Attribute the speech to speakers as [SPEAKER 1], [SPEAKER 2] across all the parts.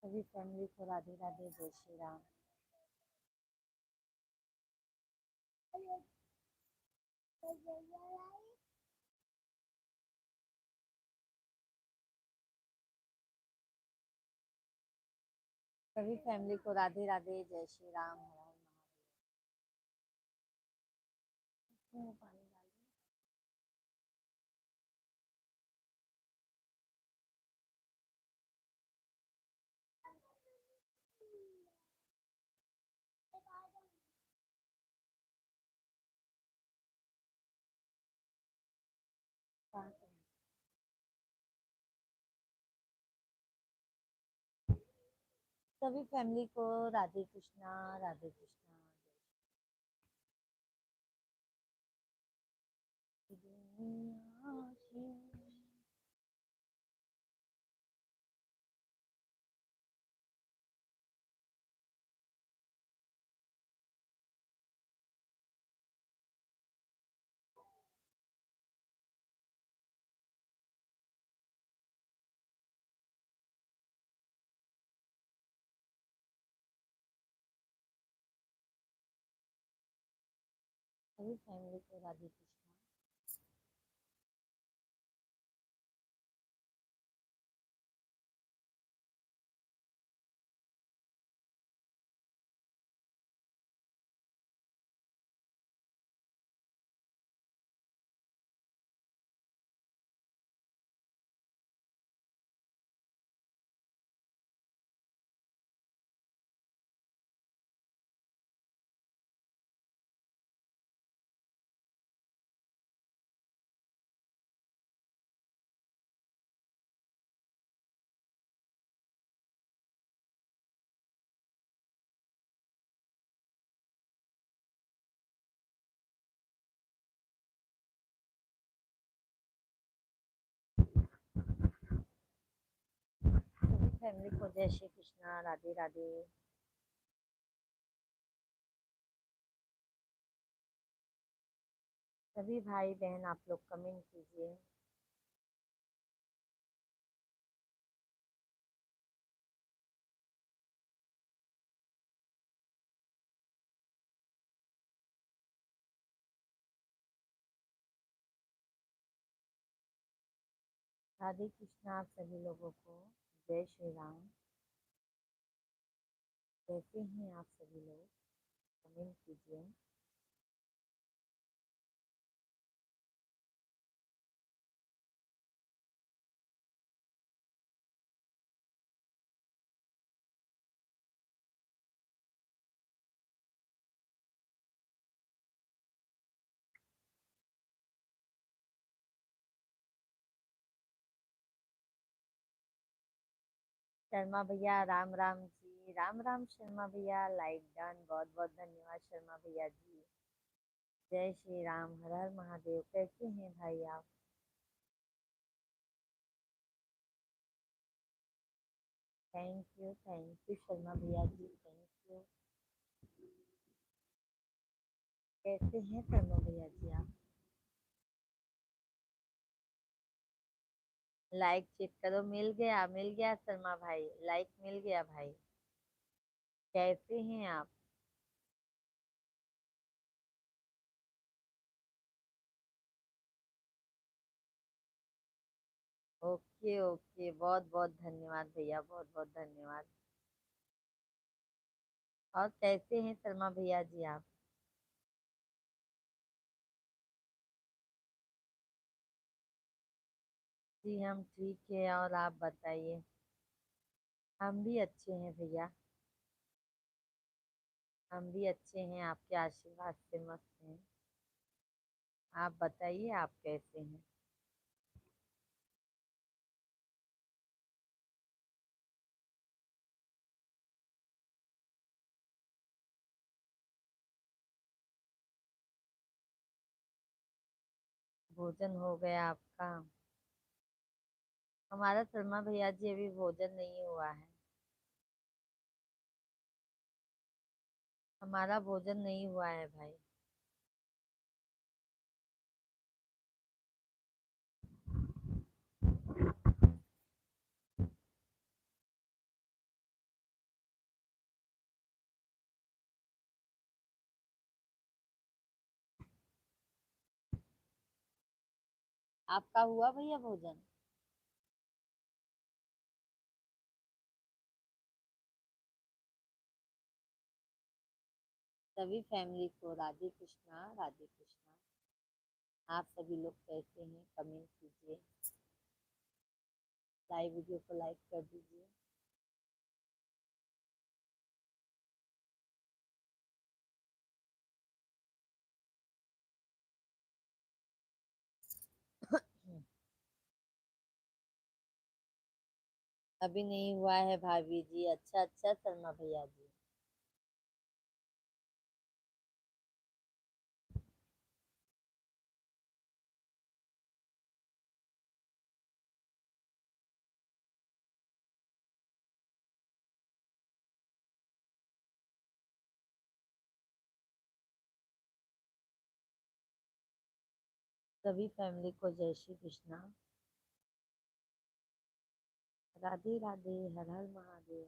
[SPEAKER 1] सभी फैमिली को राधे राधे, जय श्री राम। सभी फैमिली को राधे राधे, जय श्री राम। हर हर महादेव। पानी डाल दो। सभी फैमिली को राधे कृष्णा, राधे कृष्णा। दुनिया से सभी फैमिली को राधे कृष्णा। सभी फैमिली को जय श्री कृष्णा, राधे राधे। सभी भाई बहन आप लोग कमेंट कीजिए। राधे कृष्णा आप सभी लोगों को, जय श्री राम। कैसे हैं आप सभी लोग, कमेंट कीजिए। शर्मा भैया राम राम जी, राम राम शर्मा भैया, लाइक डन, बहुत बहुत धन्यवाद शर्मा भैया जी। जय श्री राम, हर हर महादेव। कैसे हैं भाई आप? थैंक यू शर्मा भैया जी, थैंक यू। कैसे हैं शर्मा भैया जी आप? लाइक चेक करो, मिल गया शर्मा भाई, लाइक मिल गया भाई। कैसे हैं आप? ओके ओके, बहुत बहुत धन्यवाद भैया, बहुत बहुत धन्यवाद। और कैसे हैं शर्मा भैया जी आप? जी हम ठीक है, और आप बताइए। हम भी अच्छे हैं भैया, हम भी अच्छे हैं, आपके आशीर्वाद से मस्त हैं। आप बताइए आप कैसे हैं? भोजन हो गया आपका? हमारा शर्मा भैया जी अभी भोजन नहीं हुआ है। हमारा भोजन नहीं हुआ है भाई। आपका हुआ भैया भोजन? सभी फैमिली को राधे कृष्णा, राधे कृष्णा। आप सभी लोग कैसे हैं, कमेंट कीजिए। लाइव वीडियो को लाइक कर दीजिए। अभी नहीं हुआ है भाभी जी। अच्छा अच्छा शर्मा भैया जी। सभी फैमिली को जय श्री कृष्णा, राधे राधे, हर हर महादेव।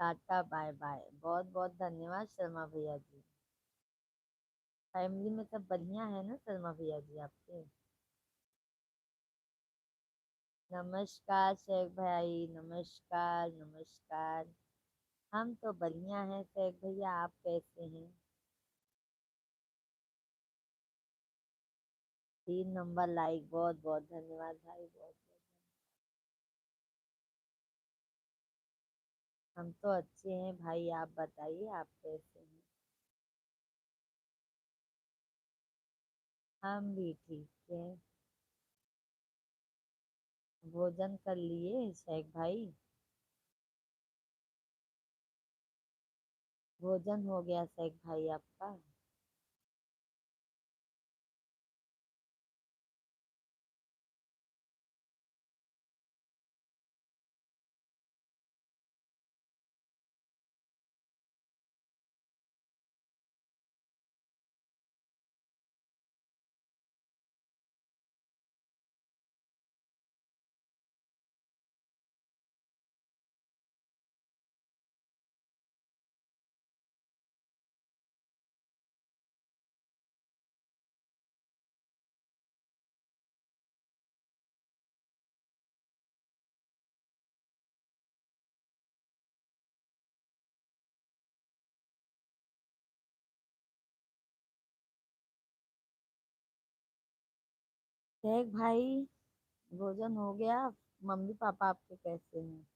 [SPEAKER 1] Tata bye bye. बहुत बहुत धन्यवाद शर्मा भैया जी। फैमिली में सब बढ़िया है ना शर्मा भैया जी आपके? नमस्कार शेख भाई, नमस्कार नमस्कार। हम तो बढ़िया हैं शेख भैया, आप कैसे हैं? 3 नंबर लाइक, बहुत बहुत धन्यवाद भाई, बहुत बहुत। हम तो अच्छे हैं भाई, आप बताइए आप कैसे हैं? हम भी ठीक हैं। भोजन कर लिए शेख भाई? भोजन हो गया शेख भाई आपका? शेख भाई भोजन हो गया? मम्मी पापा आपके कैसे हैं?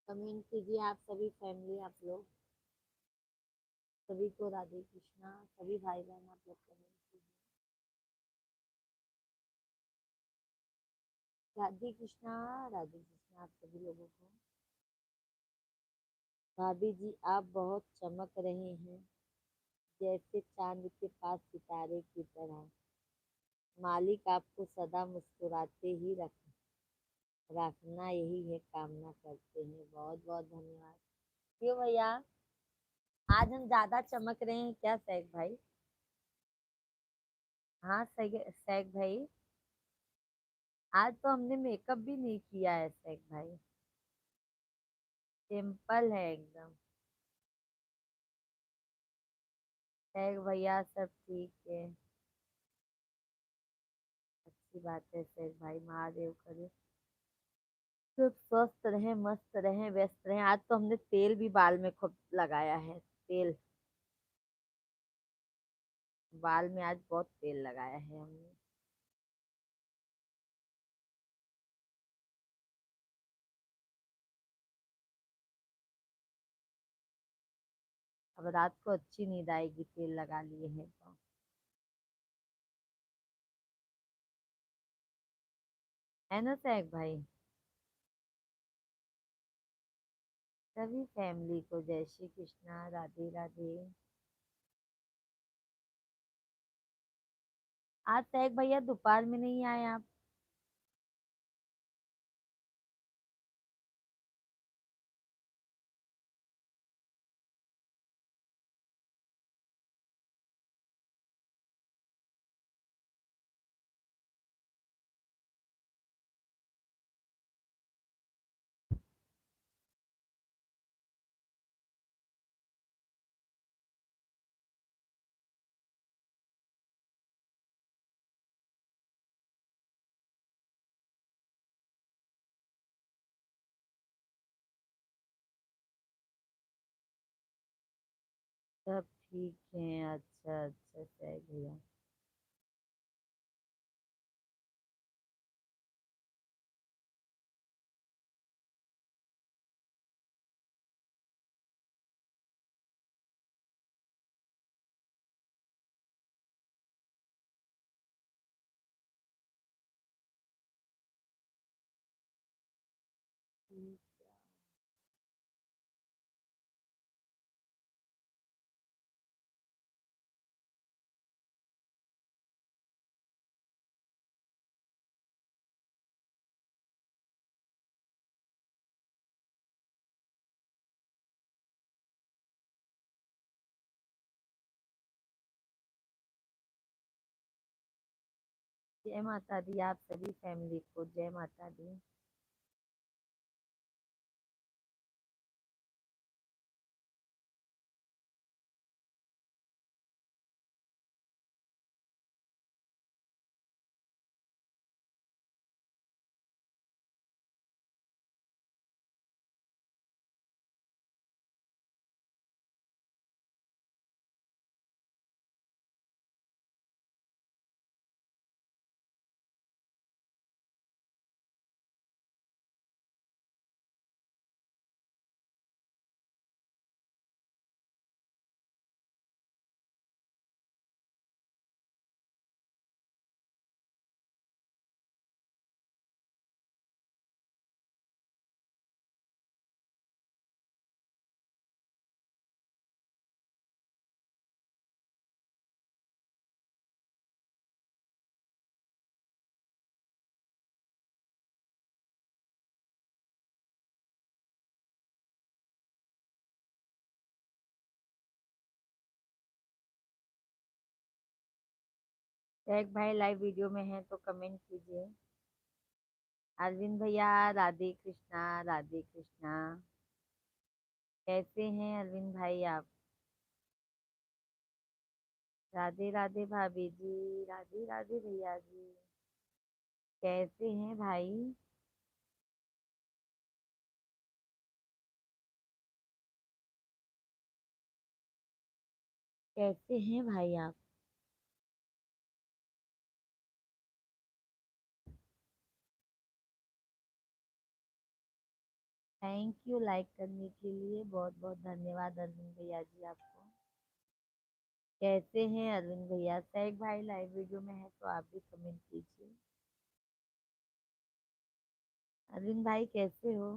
[SPEAKER 1] कमेंट कीजिए आप सभी फैमिली, आप लोग सभी को राधे कृष्णा। सभी भाई बहन आप लोग कमेंट कीजिए राधे कृष्णा, राधे कृष्णा आप सभी लोगों को। भाभी जी आप बहुत चमक रहे हैं, जैसे चांद के पास सितारे की तरह। मालिक आपको सदा मुस्कुराते ही रखना, यही है कामना करते हैं। बहुत बहुत धन्यवाद। क्यों भैया, आज हम ज्यादा चमक रहे हैं क्या सैग भाई? हाँ सैग भाई, आज तो हमने मेकअप भी नहीं किया है सैग भाई। सिंपल है एकदम। सैग भैया सब ठीक है। अच्छी बात है सैग भाई, महादेव करे सब स्वस्थ रहे, मस्त रहे, व्यस्त रहे। आज तो हमने तेल भी बाल में खूब लगाया है, तेल। बाल में आज बहुत तेल लगाया है हमने। अब रात को अच्छी नींद आएगी तेल लगा लिए हैं तो। है ना सैक भाई। सभी फैमिली को जय श्री कृष्णा, राधे राधे। आज सैक भैया दोपहर में नहीं आए आप। सब ठीक है। अच्छा अच्छा सैक भैया। ठीक। जय माता दी आप सभी फैमिली को, जय माता दी। सैक भाई लाइव वीडियो में है तो कमेंट कीजिए। अरविंद भैया राधे कृष्णा, राधे कृष्णा। कैसे हैं अरविंद भाई आप। राधे राधे भाभी जी, राधे राधे भैया जी। कैसे हैं भाई। कैसे हैं भाई आप। थैंक यू लाइक करने के लिए, बहुत बहुत धन्यवाद अरविंद भैया जी आपको। कैसे हैं अरविंद भैया। सैक भाई लाइव वीडियो में है तो आप भी कमेंट कीजिए। अरविंद भाई कैसे हो।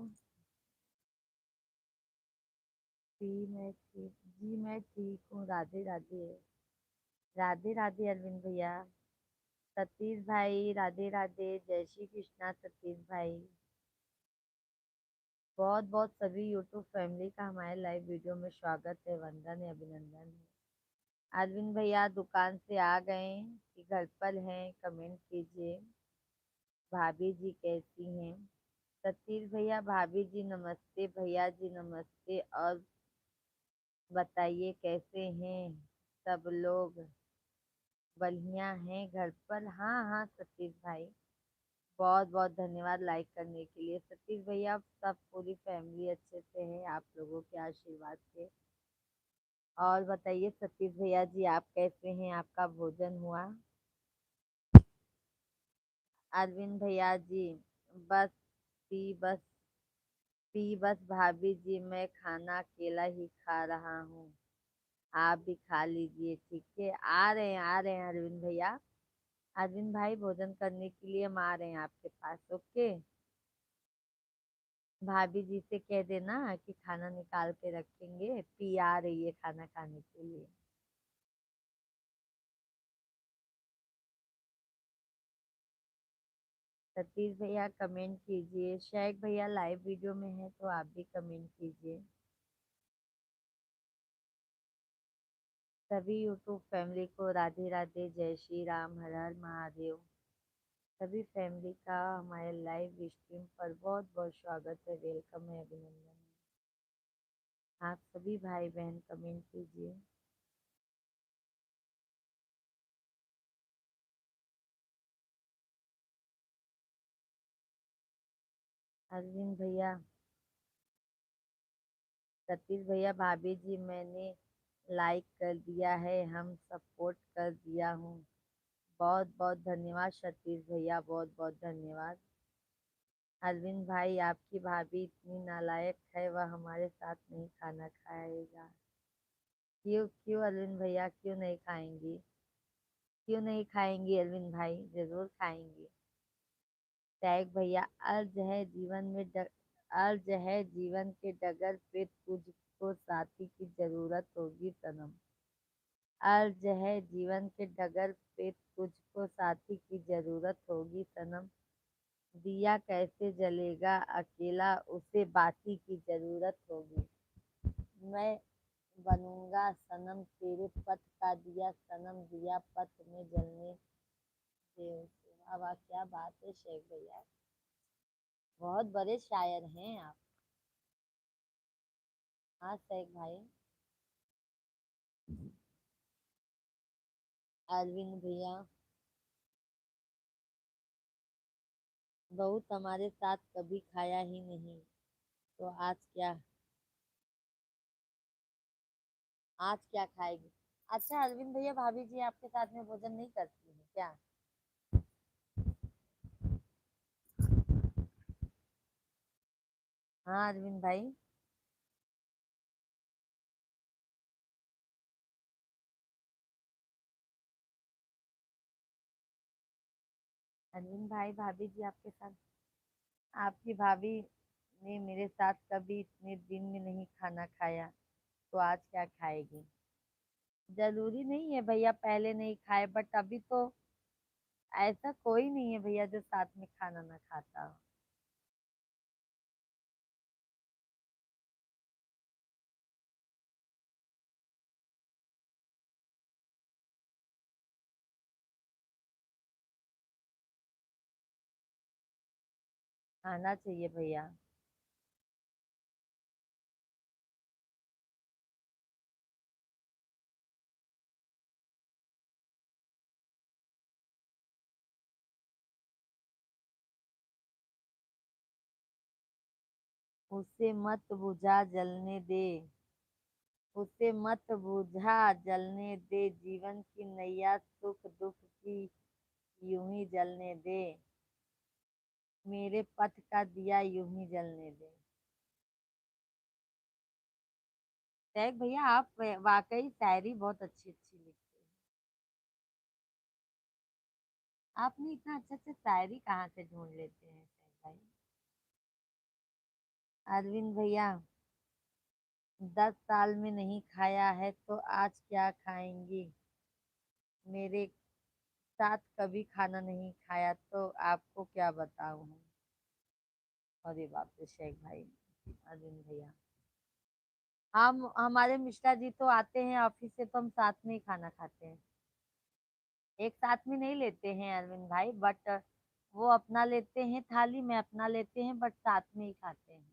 [SPEAKER 1] जी मैं ठीक हूँ, राधे राधे। राधे राधे अरविंद भैया। सतीश भाई राधे राधे, जय श्री कृष्णा सतीश भाई। बहुत बहुत सभी यूट्यूब फैमिली का हमारे लाइव वीडियो में स्वागत है, वंदन है, अभिनंदन है। अरविंद भैया दुकान से आ गए कि घर पर हैं, कमेंट कीजिए। भाभी जी कैसी हैं। सतीश भैया भाभी जी नमस्ते, भैया जी नमस्ते। और बताइए कैसे हैं सब लोग। बढ़िया हैं घर पर। हाँ हाँ सतीश भाई। बहुत बहुत धन्यवाद लाइक करने के लिए सतीश भैया। सब पूरी फैमिली अच्छे से है आप लोगों के आशीर्वाद से। और बताइए सतीश भैया जी, आप कैसे हैं? आपका भोजन हुआ? अरविंद भैया जी, बस बस बस भाभी जी, मैं खाना अकेला ही खा रहा हूँ। आप भी खा लीजिए, ठीक है? आ रहे हैं अरविंद भैया। अरविंद भाई, भोजन करने के लिए हम आ रहे हैं आपके पास, ओके? भाभी जी से कह देना कि खाना निकाल के रखेंगे, पी आ रही है खाना खाने के लिए। सतीश भैया कमेंट कीजिए, शेख भैया लाइव वीडियो में है तो आप भी कमेंट कीजिए। सभी यूट्यूब फैमिली को राधे राधे, जय श्री राम, हर हर महादेव। सभी फैमिली का हमारे लाइव स्ट्रीम पर बहुत बहुत स्वागत है, वेलकम है, अभिनंदन है। आप सभी भाई बहन कमेंट कीजिए। अरविंद भैया, सतीश भैया, भाभी जी, मैंने लाइक कर दिया है, हम सपोर्ट कर दिया हूँ। बहुत बहुत धन्यवाद सतीश भैया, बहुत बहुत धन्यवाद। अरविंद भाई, आपकी भाभी इतनी नालायक है, वह हमारे साथ नहीं खाना खाएगा। क्यों क्यों अरविंद भैया, क्यों नहीं खाएंगी? क्यों नहीं खाएंगी अरविंद भाई? जरूर खाएंगी। टैग भैया, अर्ज है जीवन के डगर पे तुझको साथी की जरूरत होगी सनम। अर्ज है जीवन के डगर पे तुझको साथी की जरूरत होगी सनम। दिया कैसे जलेगा अकेला, उसे बाती की जरूरत होगी। मैं बनूंगा सनम तेरे पथ का दिया, सनम दिया पथ में जलने दे उसे। वाह वाह, क्या बात है शेख भैया, बहुत बड़े शायर हैं आप। हाँ शेख भाई। अरविंद भैया, बहुत हमारे साथ कभी खाया ही नहीं, तो आज क्या खाएगी? अच्छा अरविंद भैया, भाभी जी आपके साथ में भोजन नहीं करती है क्या? हाँ अरविंद भाई। अरविंद भाई, भाभी जी आपके साथ, आपकी भाभी ने मेरे साथ कभी इतने दिन में नहीं खाना खाया, तो आज क्या खाएगी? जरूरी नहीं है भैया पहले नहीं खाए, बट अभी तो ऐसा कोई नहीं है भैया जो साथ में खाना ना खाता हो। खाना चाहिए भैया। उसे मत बुझा जलने दे, उसे मत बुझा जलने दे, जीवन की नैया सुख दुख की यूं ही जलने दे, मेरे पथ का दिया यूं ही जलने दे। शेख भैया, आप वाकई शायरी बहुत अच्छी अच्छी लिखते हैं। आपने इतना अच्छा अच्छा शायरी कहाँ से ढूंढ लेते हैं शेख भाई? अरविंद भैया, 10 साल में नहीं खाया है तो आज क्या खाएंगी? मेरे साथ कभी खाना नहीं खाया तो आपको क्या बताऊं हम। अरे बाप रे शेख भाई, अरविंद भैया, हम हमारे मिश्रा जी तो आते हैं ऑफिस से तो हम साथ में ही खाना खाते हैं। एक साथ में नहीं लेते हैं अरविंद भाई, बट वो अपना लेते हैं थाली में, अपना लेते हैं, बट साथ में ही खाते हैं।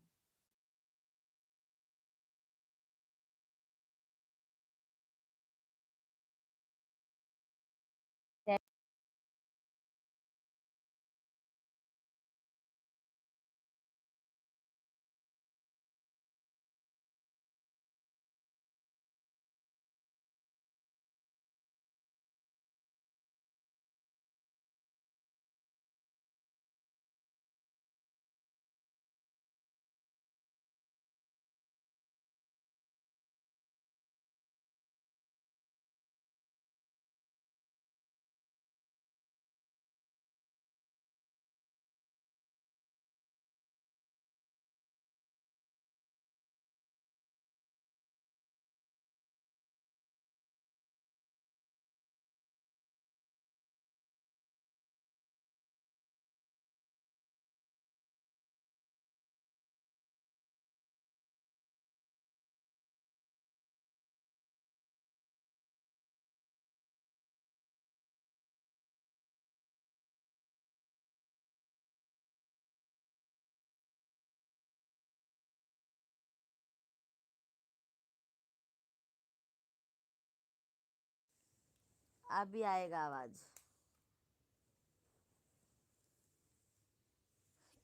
[SPEAKER 1] अभी आएगा आवाज।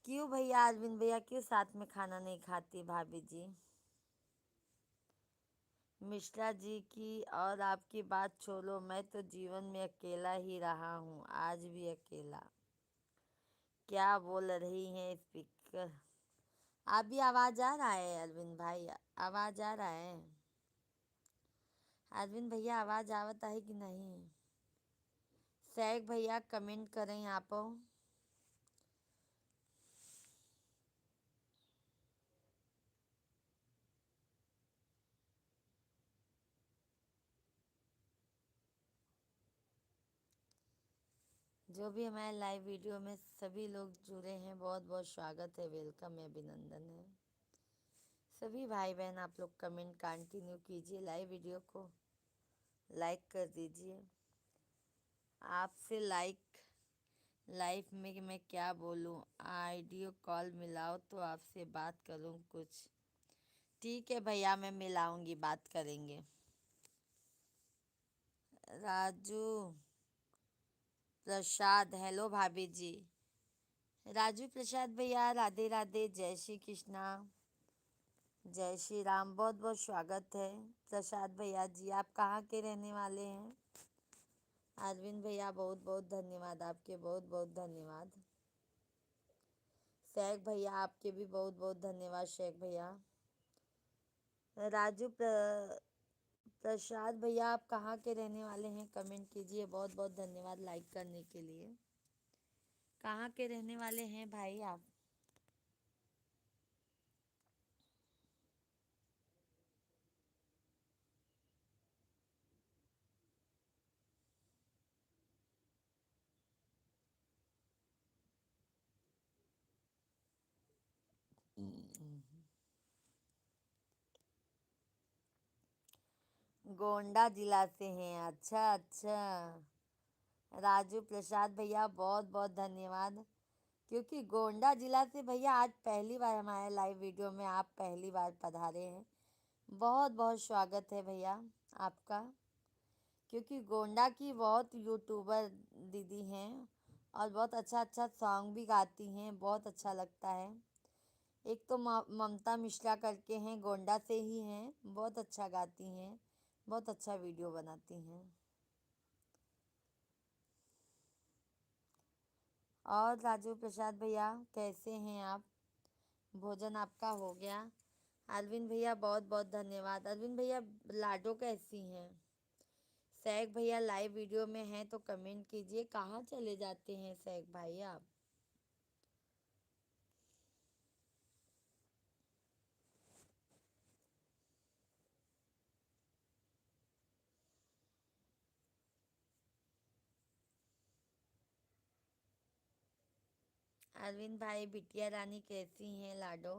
[SPEAKER 1] क्यों भैया, अरविंद भैया क्यों साथ में खाना नहीं खाती भाभी जी? मिश्रा जी की और आपकी बात छोड़ो, मैं तो जीवन में अकेला ही रहा हूँ, आज भी अकेला। क्या बोल रही हैं स्पीकर? अभी आवाज आ रहा है अरविंद भाई? आवाज आ रहा है अरविंद भैया? आवाज आवता है कि नहीं? सैग भैया कमेंट करें आप। जो भी हमारे लाइव वीडियो में सभी लोग जुड़े हैं, बहुत बहुत स्वागत है, वेलकम है, अभिनंदन है। सभी भाई बहन आप लोग कमेंट कंटिन्यू कीजिए, लाइव वीडियो को लाइक कर दीजिए। आपसे लाइफ में मैं क्या बोलूं, आइडियो कॉल मिलाओ तो आपसे बात करूं कुछ। ठीक है भैया, मैं मिलाऊंगी, बात करेंगे। राजू प्रसाद, हेलो भाभी जी। राजू प्रसाद भैया, राधे राधे, जय श्री कृष्णा, जय श्री राम, बहुत बहुत स्वागत है। प्रसाद भैया जी, आप कहाँ के रहने वाले हैं? अरविंद भैया बहुत बहुत धन्यवाद, आपके बहुत बहुत धन्यवाद। शेख भैया आपके भी बहुत बहुत धन्यवाद शेख भैया। प्रसाद भैया आप कहाँ के रहने वाले हैं, कमेंट कीजिए, बहुत बहुत धन्यवाद लाइक करने के लिए। कहाँ के रहने वाले हैं भाई आप? गोंडा जिला से हैं, अच्छा अच्छा। राजू प्रसाद भैया बहुत बहुत धन्यवाद, क्योंकि गोंडा जिला से भैया आज पहली बार हमारे लाइव वीडियो में आप पहली बार पधारे हैं। बहुत बहुत स्वागत है भैया आपका, क्योंकि गोंडा की बहुत यूट्यूबर दीदी हैं और बहुत अच्छा अच्छा सॉन्ग भी गाती हैं, बहुत अच्छा लगता है। एक तो ममता मिश्रा करके हैं, गोंडा से ही हैं, बहुत अच्छा गाती हैं, बहुत अच्छा वीडियो बनाती हैं। और राजू प्रसाद भैया कैसे हैं आप? भोजन आपका हो गया? अरविंद भैया बहुत बहुत धन्यवाद। अरविंद भैया लाडो कैसी हैं? सैग भैया लाइव वीडियो में हैं तो कमेंट कीजिए, कहाँ चले जाते हैं सैग भाई आप? अरविंद भाई बिटिया रानी कैसी हैं लाडो?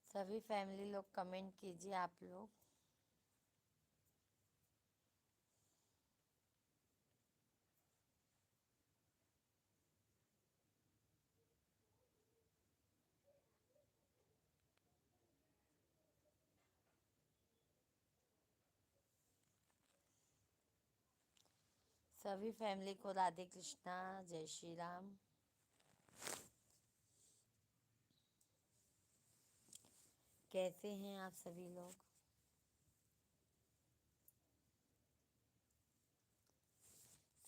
[SPEAKER 1] सभी फैमिली लोग कमेंट कीजिए आप लोग। सभी फैमिली को राधे कृष्णा, जय श्री राम। कैसे हैं आप सभी लोग?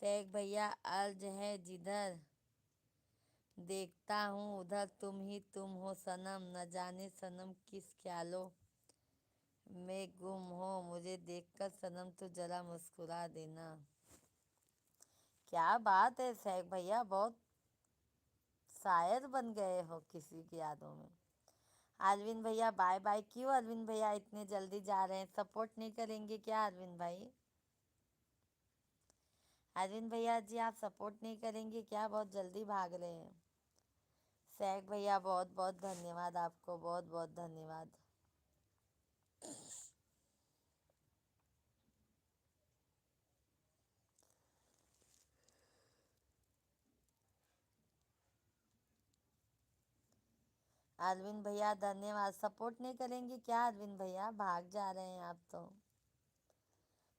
[SPEAKER 1] शेख भैया अर्ज है जिधर देखता हूँ उधर तुम ही तुम हो सनम, न जाने सनम किस ख्यालों में गुम हो, मुझे देखकर सनम तो जरा मुस्कुरा देना। क्या बात है शेख भैया, बहुत शायर बन गए हो किसी की यादों में। अरविंद भैया बाय बाय, क्यों अरविंद भैया इतने जल्दी जा रहे हैं? सपोर्ट नहीं करेंगे क्या अरविंद भाई? अरविंद भैया जी आप सपोर्ट नहीं करेंगे क्या? बहुत जल्दी भाग रहे हैं। सैक भैया बहुत बहुत धन्यवाद, आपको बहुत बहुत धन्यवाद। अरविंद भैया धन्यवाद। सपोर्ट नहीं करेंगे क्या अरविंद भैया, भाग जा रहे हैं आप तो।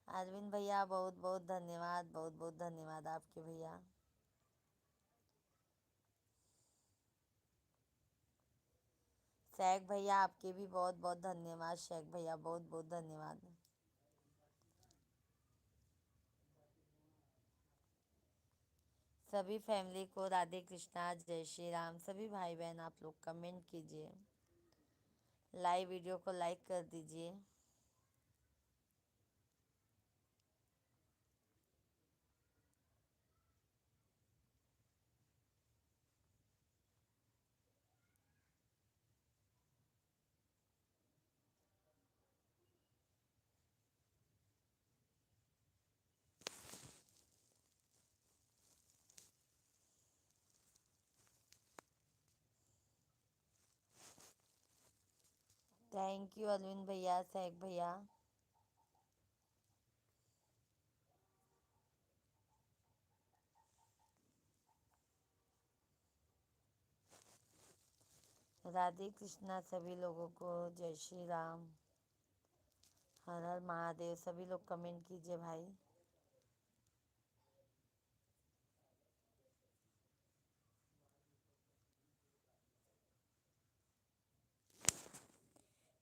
[SPEAKER 1] अरविंद भैया बहुत बहुत धन्यवाद, बहुत बहुत धन्यवाद आपके भैया। शेख भैया आपके भी बहुत बहुत धन्यवाद, शेख भैया बहुत बहुत धन्यवाद। सभी फैमिली को राधे कृष्णा, जय श्री राम। सभी भाई बहन आप लोग कमेंट कीजिए, लाइव वीडियो को लाइक कर दीजिए। थैंक यू अरविंद भैया, शेख भैया। राधे कृष्णा सभी लोगों को, जय श्री राम, हर हर महादेव। सभी लोग कमेंट कीजिए भाई।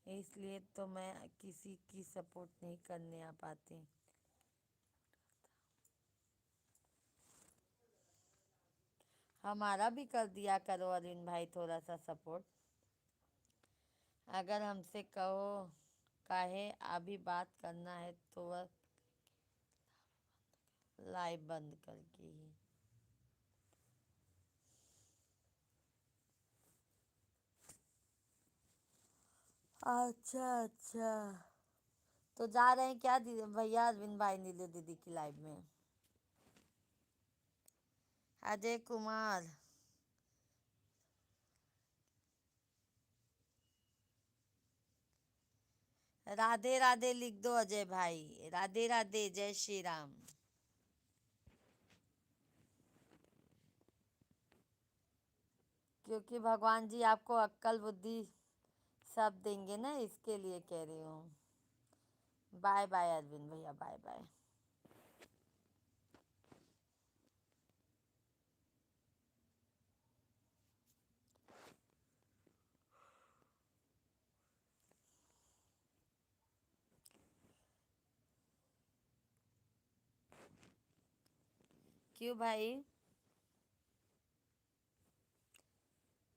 [SPEAKER 1] इसलिए तो मैं किसी की सपोर्ट नहीं करने आ पाती। हमारा भी कर दिया करो अरविंद भाई थोड़ा सा सपोर्ट। अगर हमसे कहो काहे अभी बात करना है तो वह लाइव बंद करके ही। अच्छा अच्छा, तो जा रहे हैं क्या भैया अरविंद भाई नीलू दीदी की लाइव में? अजय कुमार, राधे राधे लिख दो अजय भाई, राधे राधे, जय श्री राम। क्योंकि भगवान जी आपको अक्ल बुद्धि सब देंगे ना, इसके लिए कह रही हूँ। बाय बाय अरविंद भैया, बाय बाय। क्यों भाई?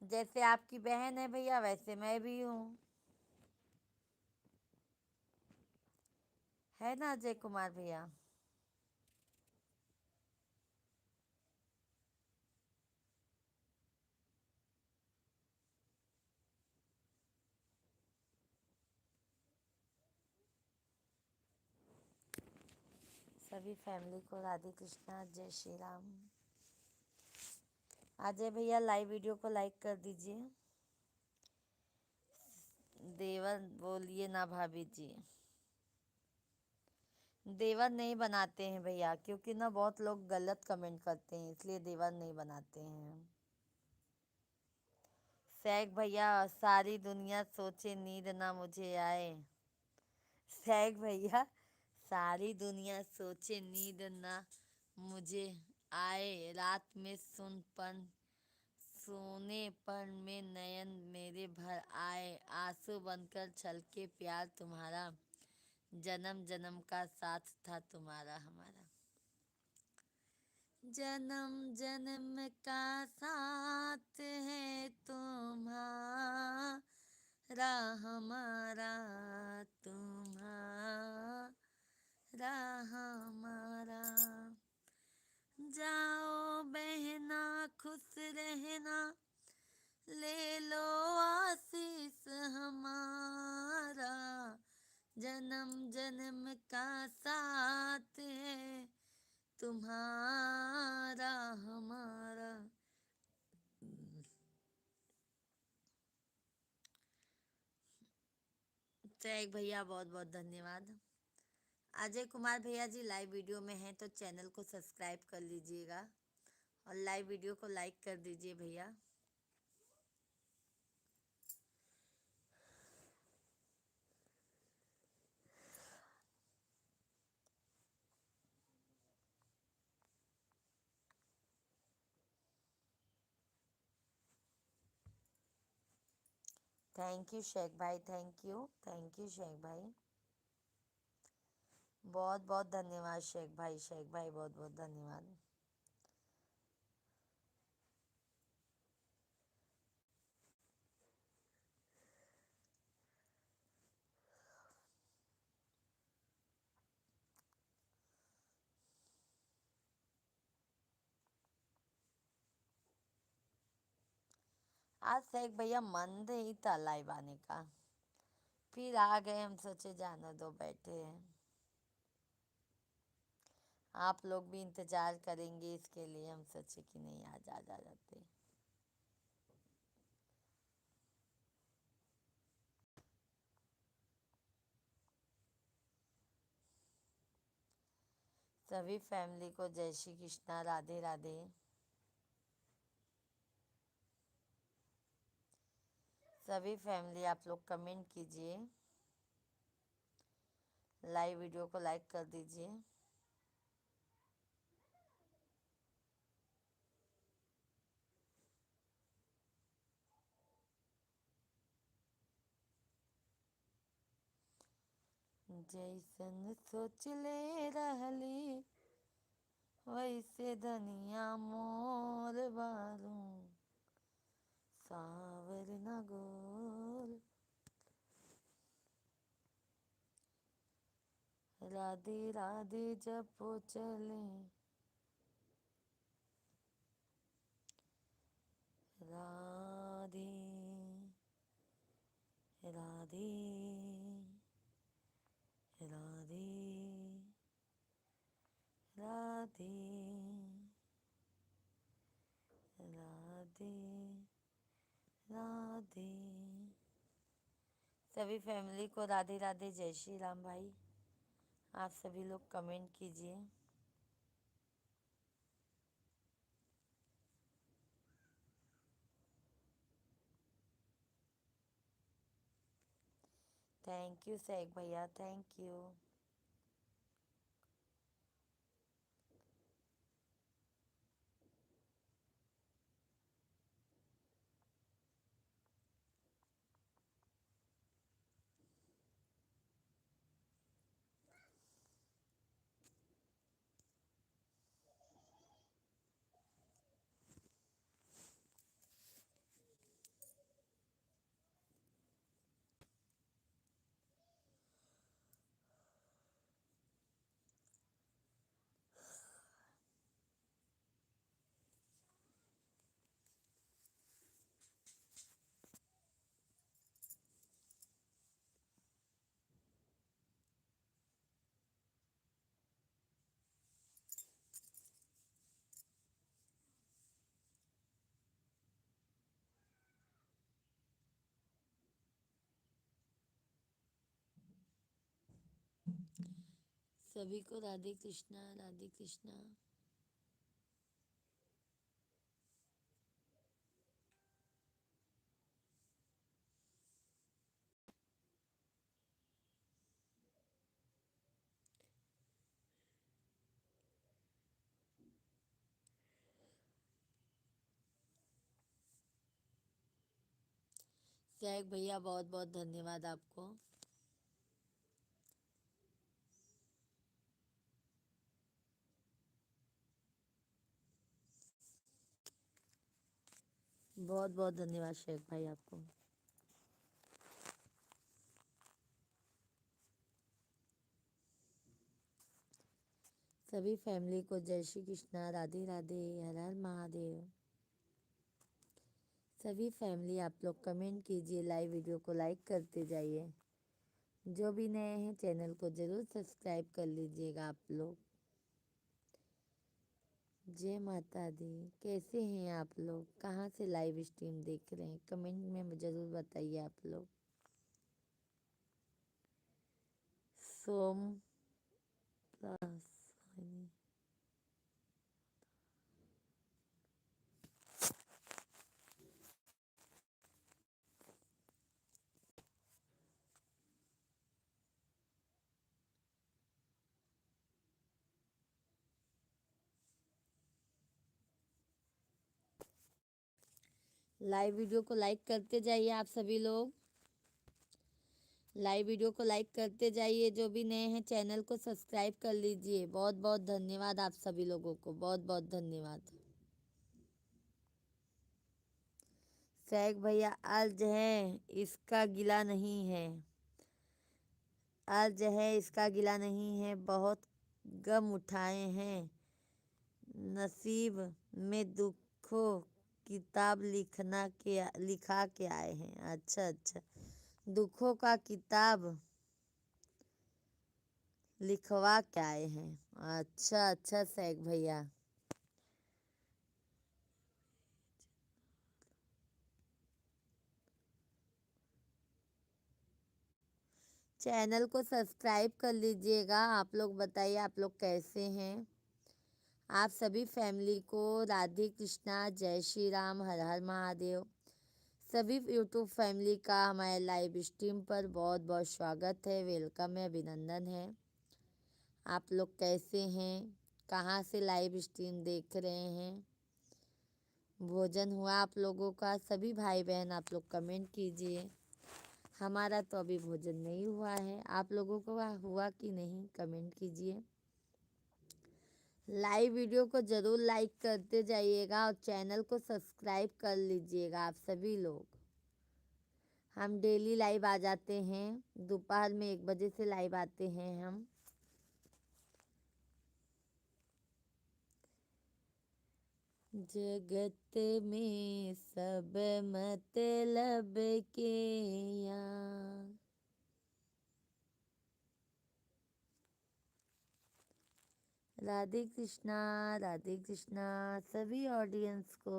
[SPEAKER 1] जैसे आपकी बहन है भैया वैसे मैं भी हूँ, है ना अजय कुमार भैया? सभी फैमिली को राधे कृष्णा, जय श्री राम। अजय भैया लाइव वीडियो को लाइक कर दीजिए। देवर बोलिए ना भाभी जी, देवर नहीं बनाते हैं भैया, क्योंकि ना बहुत लोग गलत कमेंट करते हैं, इसलिए देवर नहीं बनाते हैं। सैक भैया सारी दुनिया सोचे नींद ना मुझे आए। सैक भैया सारी दुनिया सोचे नींद ना मुझे आए, रात में सुनपन सोने पर में नयन मेरे भर आए, आंसू बनकर छलके प्यार तुम्हारा, जन्म जन्म का साथ था तुम्हारा हमारा। जन्म जन्म का साथ है तुम्हारा हमारा, तुम्हारा हमारा। जाओ बहना खुश रहना, ले लो आशीष हमारा, जन्म जन्म का साथ है तुम्हारा हमारा। एक भैया बहुत बहुत धन्यवाद। अजय कुमार भैया जी लाइव वीडियो में हैं तो चैनल को सब्सक्राइब कर लीजिएगा और लाइव वीडियो को लाइक कर दीजिए भैया। थैंक यू शेख भाई, थैंक यू शेख भाई, बहुत बहुत धन्यवाद शेख भाई बहुत बहुत धन्यवाद। आज शेख भैया मन ही था लाइव आने का, फिर आ गए, हम सोचे जाने दो, बैठे हैं। आप लोग भी इंतजार करेंगे इसके लिए हम सोचे कि नहीं आज आ जाते। सभी फैमिली को जय श्री कृष्णा, राधे राधे। सभी फैमिली आप लोग कमेंट कीजिए, लाइव वीडियो को लाइक कर दीजिए। जैसन सोच ले रहली वैसे धनिया मोर बारू, सावर न गोर। राधे राधे जपो चले, राधे राधे राधे राधे राधे राधे। सभी फैमिली को राधे राधे, जय श्री राम भाई। आप सभी लोग कमेंट कीजिए। थैंक यू शेख भैया, थैंक यू। सभी को राधे कृष्णा, राधे कृष्णा। शेख भैया बहुत बहुत धन्यवाद आपको। बहुत बहुत धन्यवाद शेख भाई आपको। सभी फैमिली को जय श्री कृष्णा, राधे राधे, हर हर महादेव। सभी फैमिली आप लोग कमेंट कीजिए, लाइव वीडियो को लाइक करते जाइए। जो भी नए हैं चैनल को जरूर सब्सक्राइब कर लीजिएगा आप लोग। जय माता दी। कैसे हैं आप लोग, कहाँ से लाइव स्ट्रीम देख रहे हैं, कमेंट में ज़रूर बताइए आप लोग। सोम रासायनिक लाइव वीडियो को लाइक करते जाइए आप सभी लोग। लाइव वीडियो को लाइक करते जाइए। जो भी नए हैं चैनल को सब्सक्राइब कर लीजिए। बहुत बहुत धन्यवाद आप सभी लोगों को, बहुत बहुत धन्यवाद। सैग भैया अर्ज है, इसका गिला नहीं है। अर्ज है, इसका गिला नहीं है। बहुत गम उठाए हैं, नसीब में दुखों किताब लिखा के आए हैं। अच्छा अच्छा, दुखों का किताब लिखवा के आए हैं। अच्छा अच्छा सैग भैया। चैनल को सब्सक्राइब कर लीजिएगा। आप लोग बताइए आप लोग कैसे हैं। आप सभी फैमिली को राधे कृष्णा, जय श्री राम, हर हर महादेव। सभी यूट्यूब फैमिली का हमारे लाइव स्ट्रीम पर बहुत बहुत स्वागत है, वेलकम है, अभिनंदन है। आप लोग कैसे हैं, कहाँ से लाइव स्ट्रीम देख रहे हैं। भोजन हुआ आप लोगों का? सभी भाई बहन आप लोग कमेंट कीजिए। हमारा तो अभी भोजन नहीं हुआ है, आप लोगों को हुआ कि नहीं कमेंट कीजिए। लाइव वीडियो को ज़रूर लाइक करते जाइएगा और चैनल को सब्सक्राइब कर लीजिएगा आप सभी लोग। हम डेली लाइव आ जाते हैं, दोपहर में 1 बजे से लाइव आते हैं हम। जगत में सब मतलब के यार। राधे कृष्णा, राधे कृष्णा सभी ऑडियंस को।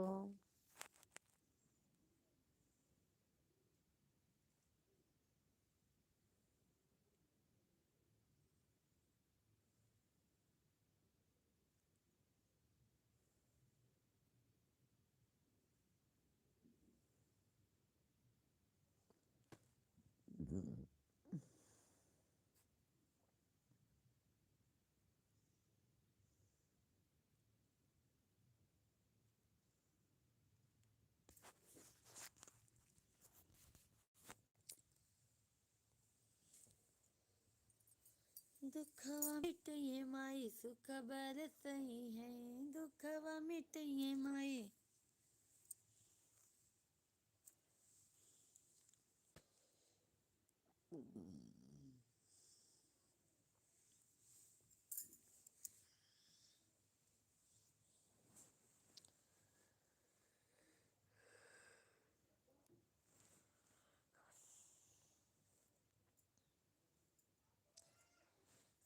[SPEAKER 1] दुखवा मिटइए माई, सुख बरसही है। दुखवा मिटइए माई।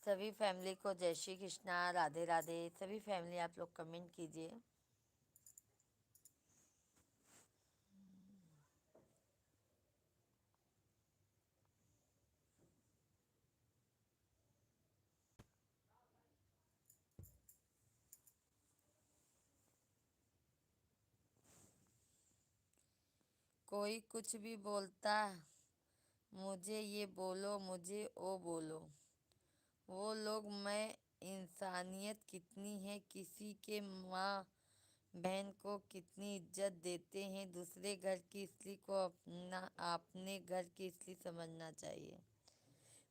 [SPEAKER 1] सभी फैमिली को जय श्री कृष्णा, राधे राधे। सभी फैमिली आप लोग कमेंट कीजिए। कोई कुछ भी बोलता, मुझे ये बोलो, मुझे वो बोलो। वो लोग, मैं इंसानियत कितनी है, किसी के माँ बहन को कितनी इज्जत देते हैं। दूसरे घर की स्त्री को अपना अपने घर की स्त्री समझना चाहिए।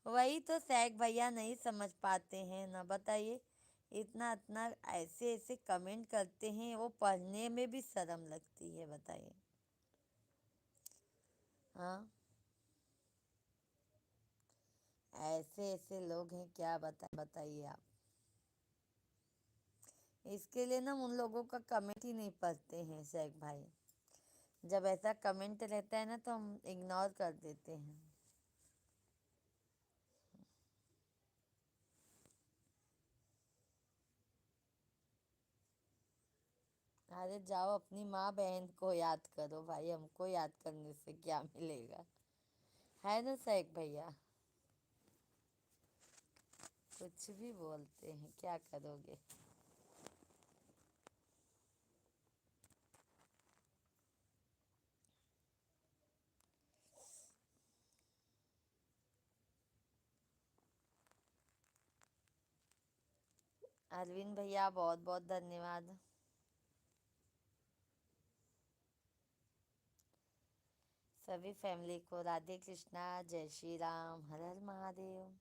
[SPEAKER 1] वही तो सैग भैया नहीं समझ पाते हैं ना, बताइए। इतना इतना ऐसे ऐसे कमेंट करते हैं, वो पढ़ने में भी शर्म लगती है, बताइए। हाँ, ऐसे ऐसे लोग हैं, क्या बताइए आप। इसके लिए ना उन लोगों का कमेंट ही नहीं पढ़ते हैं सैग भाई। जब ऐसा कमेंट रहता है ना तो हम इग्नोर कर देते हैं। अरे जाओ अपनी माँ बहन को याद करो भाई, हमको याद करने से क्या मिलेगा, है ना सैग भैया। कुछ भी बोलते हैं, क्या करोगे। अरविंद भैया बहुत बहुत धन्यवाद। सभी फैमिली को राधे कृष्णा, जय श्री राम, हर हर महादेव।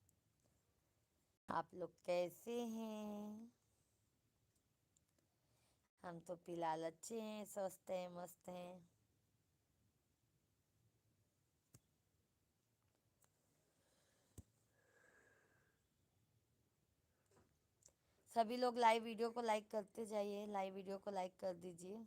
[SPEAKER 1] आप लोग कैसे हैं। हम तो फिलहाल अच्छे हैं, स्वस्थ हैं, मस्त हैं। सभी लोग लाइव वीडियो को लाइक करते जाइए, लाइव वीडियो को लाइक कर दीजिए।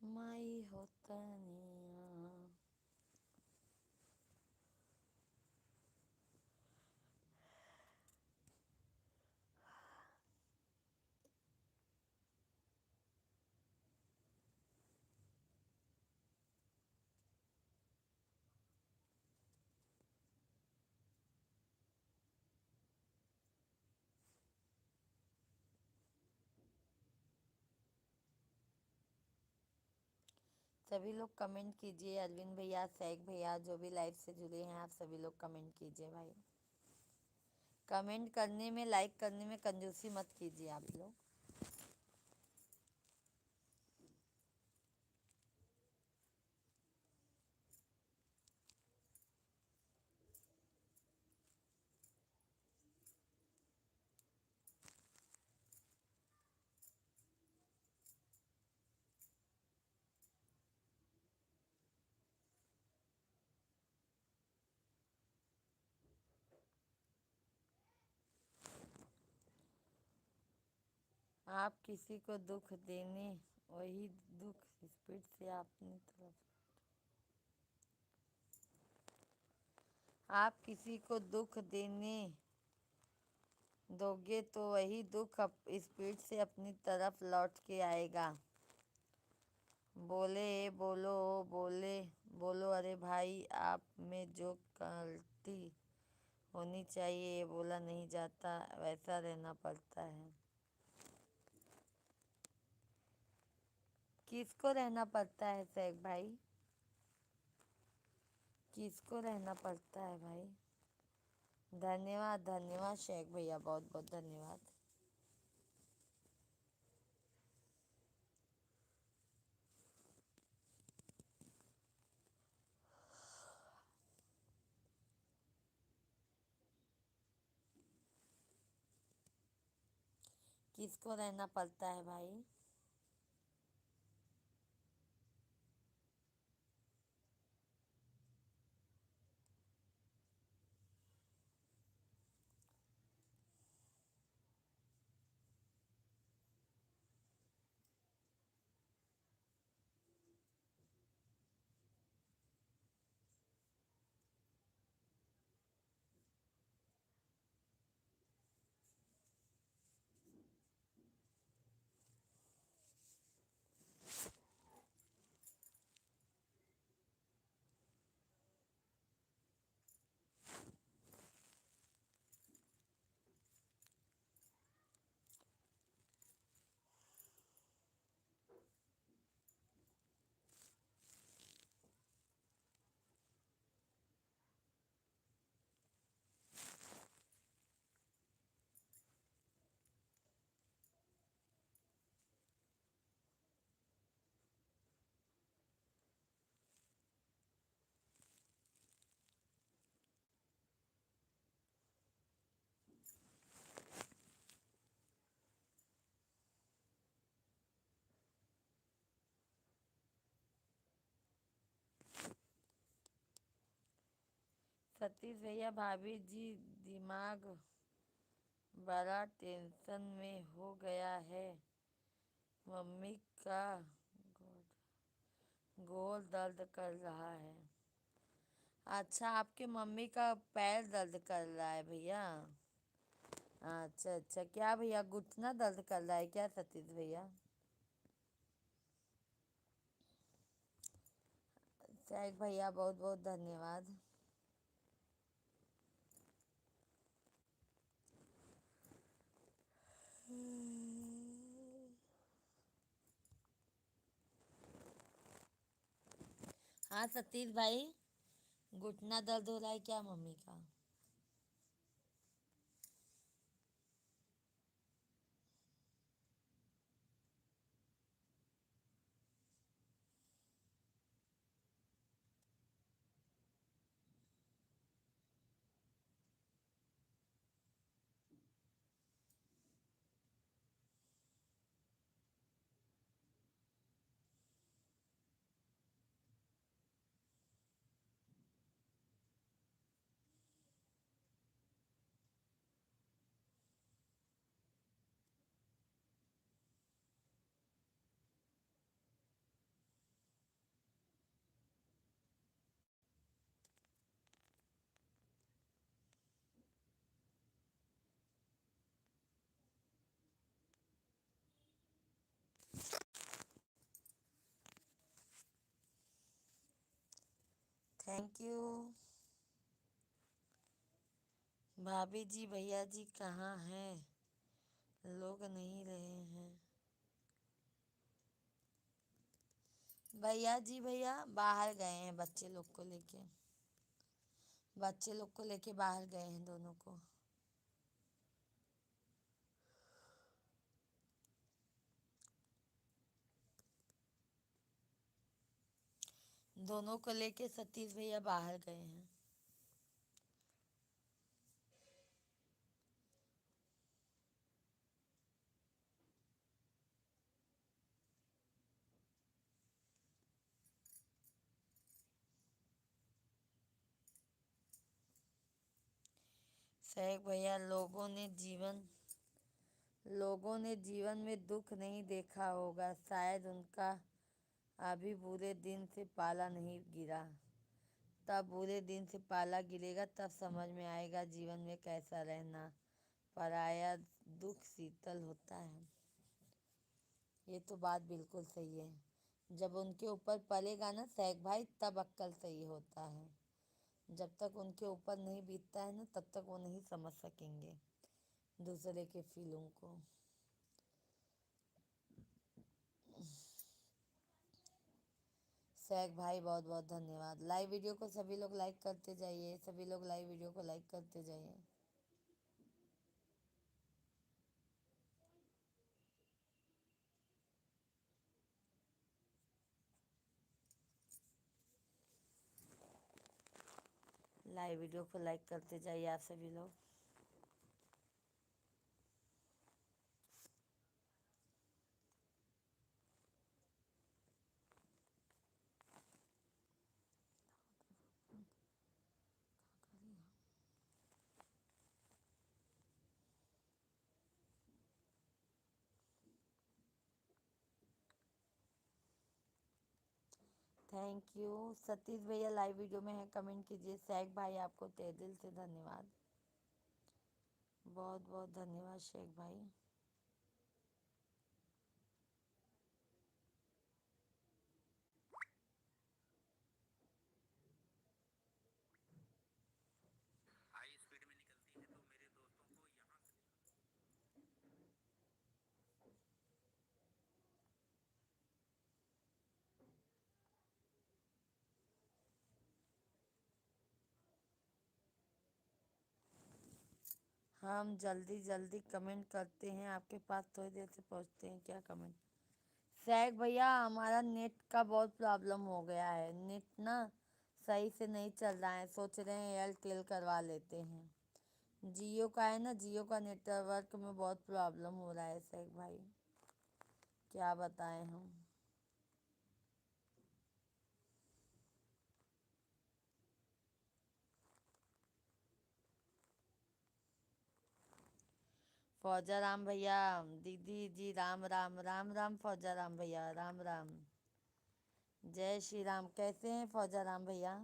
[SPEAKER 1] माई होता नहीं। सभी लोग कमेंट कीजिए, अरविंद भैया, सैक भैया, जो भी लाइव से जुड़े हैं, आप सभी लोग कमेंट कीजिए भाई। कमेंट करने में, लाइक करने में कंजूसी मत कीजिए आप लोग। आप किसी को दुख देने, वही दुख स्पीड से अपनी तरफ। आप किसी को दुख देने दोगे तो वही दुख स्पीड से अपनी तरफ लौट के आएगा। बोले बोलो, बोले बोलो, अरे भाई आप में जो गलती होनी चाहिए ये बोला नहीं जाता, वैसा रहना पड़ता है। किसको रहना पड़ता है शेख भाई, किसको रहना पड़ता है भाई। धन्यवाद धन्यवाद शेख भैया, बहुत बहुत धन्यवाद। किसको रहना पड़ता है भाई। सतीश भैया, भाभी जी दिमाग बड़ा टेंशन में हो गया है। मम्मी का गोल दर्द कर रहा है। अच्छा, आपके मम्मी का पैर दर्द कर रहा है भैया? अच्छा अच्छा, क्या भैया घुटना दर्द कर रहा है क्या सतीश भैया? शेख भैया, बहुत बहुत धन्यवाद। हाँ सतीश भाई, घुटना दर्द हो रहा है क्या मम्मी का? Thank you. भाभी जी, भैया जी कहाँ हैं? लोग नहीं रहे हैं। भैया जी, भैया बाहर गए हैं बच्चे लोग को लेके। बच्चे लोग को लेके बाहर गए हैं दोनों को। दोनों को लेके सतीश भैया बाहर गए हैं। शेख भैया, लोगों ने जीवन में दुख नहीं देखा होगा, शायद उनका अभी बुरे दिन से पाला नहीं गिरा। तब बुरे दिन से पाला गिरेगा, तब समझ में आएगा जीवन में कैसा रहना। पराया दुख शीतल होता है। ये तो बात बिल्कुल सही है। जब उनके ऊपर पड़ेगा ना शेख भाई, तब अक्कल सही होता है। जब तक उनके ऊपर नहीं बीतता है ना, तब तक वो नहीं समझ सकेंगे दूसरे के फीलों को। शेख भाई, बहुत बहुत धन्यवाद। लाइव वीडियो को सभी लोग लाइक करते जाइए, सभी लोग लाइव वीडियो को लाइक करते जाइए। लाइव वीडियो को लाइक करते जाइए आप सभी लोग। Thank you. सतीश भैया लाइव वीडियो में है, कमेंट कीजिए। शेख भाई, आपको तहे दिल से धन्यवाद। बहुत बहुत धन्यवाद शेख भाई। हम जल्दी जल्दी कमेंट करते हैं, आपके पास थोड़ी देर से पहुंचते हैं क्या कमेंट? शेख भैया, हमारा नेट का बहुत प्रॉब्लम हो गया है। नेट ना सही से नहीं चल रहा है, सोच रहे हैं एयरटेल करवा लेते हैं। जियो का है ना, जियो का नेटवर्क में बहुत प्रॉब्लम हो रहा है शेख भाई, क्या बताएं हम। फौजा राम भैया, दीदी जी राम राम राम राम। फौजा राम भैया राम राम। जय श्री राम। कैसे हैं फौजा राम भैया?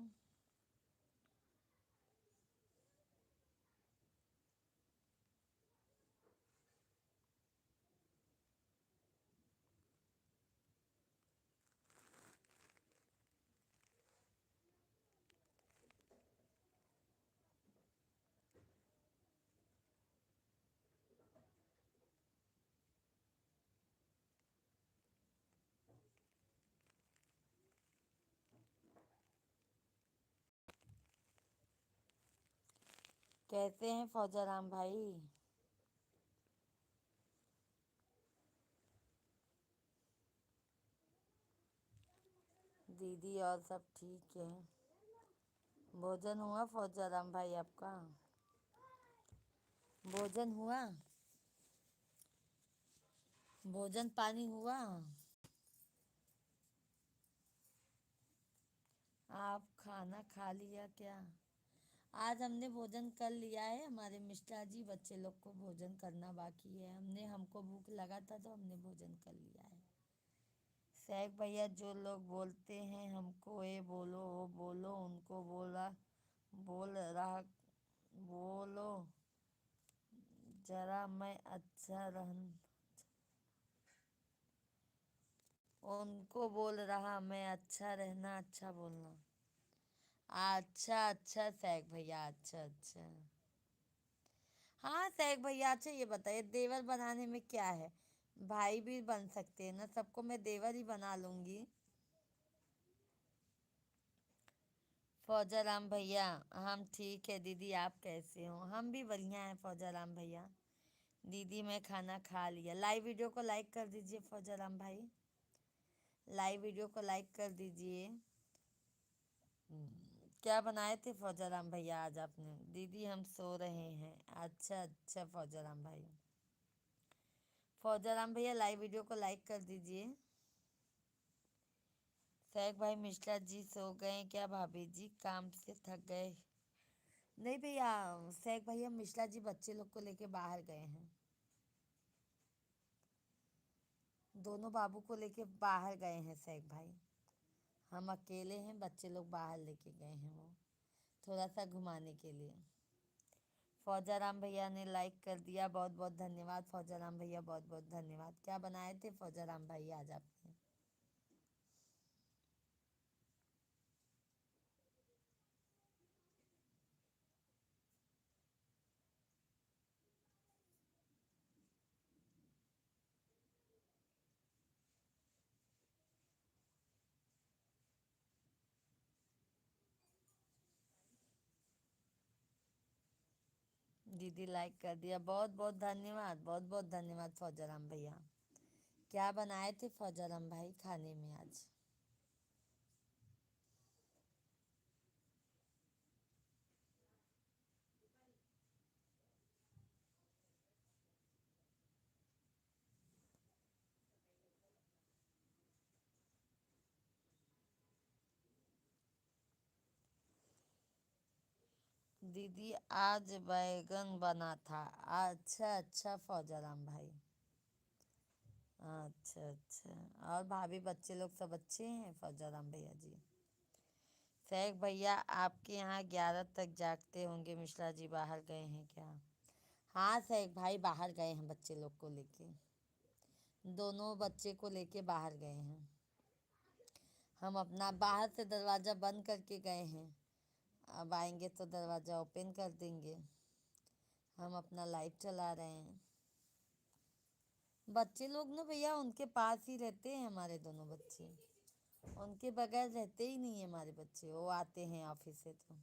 [SPEAKER 1] कैसे हैं फौजा राम भाई? दीदी और सब ठीक है। भोजन हुआ फौजा राम भाई आपका? भोजन हुआ? भोजन पानी हुआ? आप खाना खा लिया क्या? आज हमने भोजन कर लिया है। हमारे मिश्रा जी बच्चे लोग को भोजन करना बाकी है। हमको भूख लगा था तो हमने भोजन कर लिया है। शेख भैया जो लोग बोलते हैं हमको ये बोलो वो बोलो, उनको बोला बोल रहा बोलो जरा मैं अच्छा रहन उनको बोल रहा मैं अच्छा रहना अच्छा बोलना। अच्छा अच्छा शेख भैया, अच्छा अच्छा। हाँ शेख भैया, अच्छा ये बताइए देवर बनाने में क्या है? भाई भी बन सकते हैं ना, सबको मैं देवर ही बना लूंगी। फौजा राम भैया हम ठीक है। दीदी आप कैसे हो? हम भी बढ़िया हैं फौजा राम भैया। दीदी मैं खाना खा लिया। लाइव वीडियो को लाइक कर दीजिए फौजा राम भाई। लाइव वीडियो को लाइक कर दीजिए। क्या बनाए थे फौजा राम भैया आज आपने? दीदी हम सो रहे हैं। अच्छा अच्छा फौजा राम भाई। फौजा राम भैया लाइव वीडियो को लाइक कर दीजिए। शेख भाई मिश्रा जी सो गए क्या? भाभी जी काम से थक गए? नहीं भैया, शेख भैया मिश्रा जी बच्चे लोग को लेके बाहर गए हैं। दोनों बाबू को लेके बाहर गए हैं शेख भाई। हम अकेले हैं, बच्चे लोग बाहर लेके गए हैं वो थोड़ा सा घुमाने के लिए। फौजा राम भैया ने लाइक कर दिया, बहुत बहुत धन्यवाद फौजा राम भैया, बहुत बहुत धन्यवाद। क्या बनाए थे फौजा राम भाई आज आपने? दीदी लाइक कर दिया, बहुत बहुत धन्यवाद, बहुत बहुत धन्यवाद फौजा राम भैया। क्या बनाए थे फौजा राम भाई खाने में आज? दीदी आज बैगन बना था। अच्छा अच्छा फौजा राम भाई। अच्छा अच्छा। और भाभी बच्चे लोग सब अच्छे हैं फौजा राम भैया जी? शेख भैया आपके यहाँ 11 तक जागते होंगे, मिश्रा जी बाहर गए हैं क्या? हाँ शेख भाई बाहर गए हैं बच्चे लोग को लेके। दोनों बच्चे को लेके बाहर गए हैं। हम अपना बाहर से दरवाज़ा बंद करके गए हैं। अब आएंगे तो दरवाज़ा ओपन कर देंगे। हम अपना लाइव चला रहे हैं। बच्चे लोग ना भैया उनके पास ही रहते हैं हमारे दोनों बच्चे। उनके बगैर रहते ही नहीं है हमारे बच्चे। वो आते हैं ऑफिस से तो।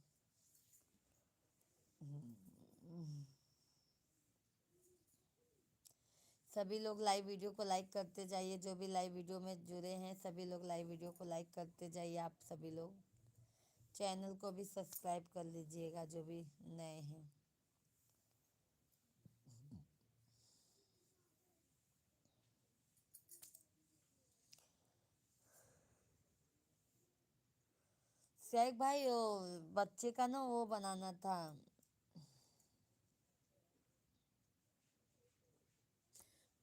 [SPEAKER 1] सभी लोग लाइव वीडियो को लाइक करते जाइए। जो भी लाइव वीडियो में जुड़े हैं सभी लोग लाइव वीडियो को लाइक करते जाइए। आप सभी लोग चैनल को भी सब्सक्राइब कर लीजिएगा जो भी नए हैं। शेख भाई वो बच्चे का ना वो बनाना था।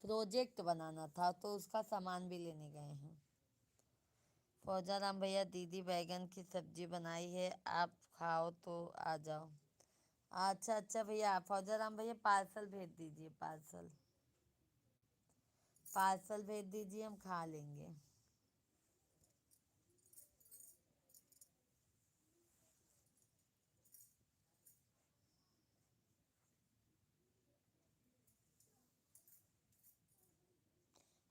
[SPEAKER 1] प्रोजेक्ट बनाना था तो उसका सामान भी लेने गए हैं। फौजाराम भैया दीदी बैगन की सब्जी बनाई है, आप खाओ तो आ जाओ। अच्छा अच्छा भैया, फौजाराम भैया पार्सल भेज दीजिए, पार्सल पार्सल भेज दीजिए, हम खा लेंगे।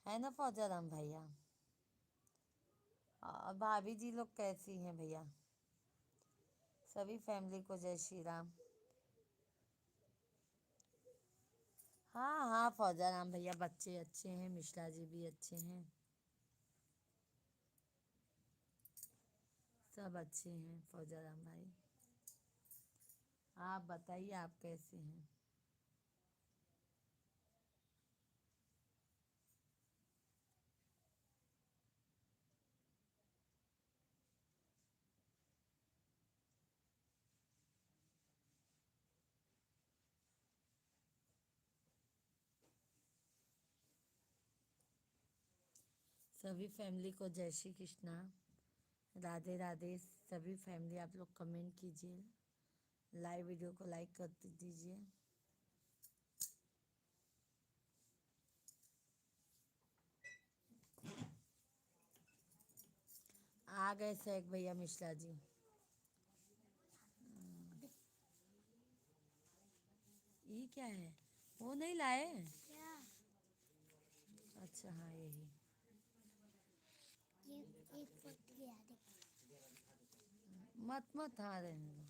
[SPEAKER 1] है ना फौजाराम भैया? और भाभी जी लोग कैसी हैं भैया? सभी फैमिली को जय श्री राम। हाँ हाँ फौजाराम भैया, बच्चे अच्छे हैं, मिश्रा जी भी अच्छे हैं, सब अच्छे हैं फौजाराम भाई। आप बताइए, आप कैसे हैं? सभी फैमिली को जय श्री कृष्णा, राधे राधे। सभी फैमिली आप लोग कमेंट कीजिए, लाइव वीडियो को लाइक कर दीजिए। आ गए शेख भैया मिश्रा जी। ये क्या है? वो नहीं लाए? क्या? अच्छा हाँ यही। ये एक फुट गया देख। मत मत, हाँ रहने दो।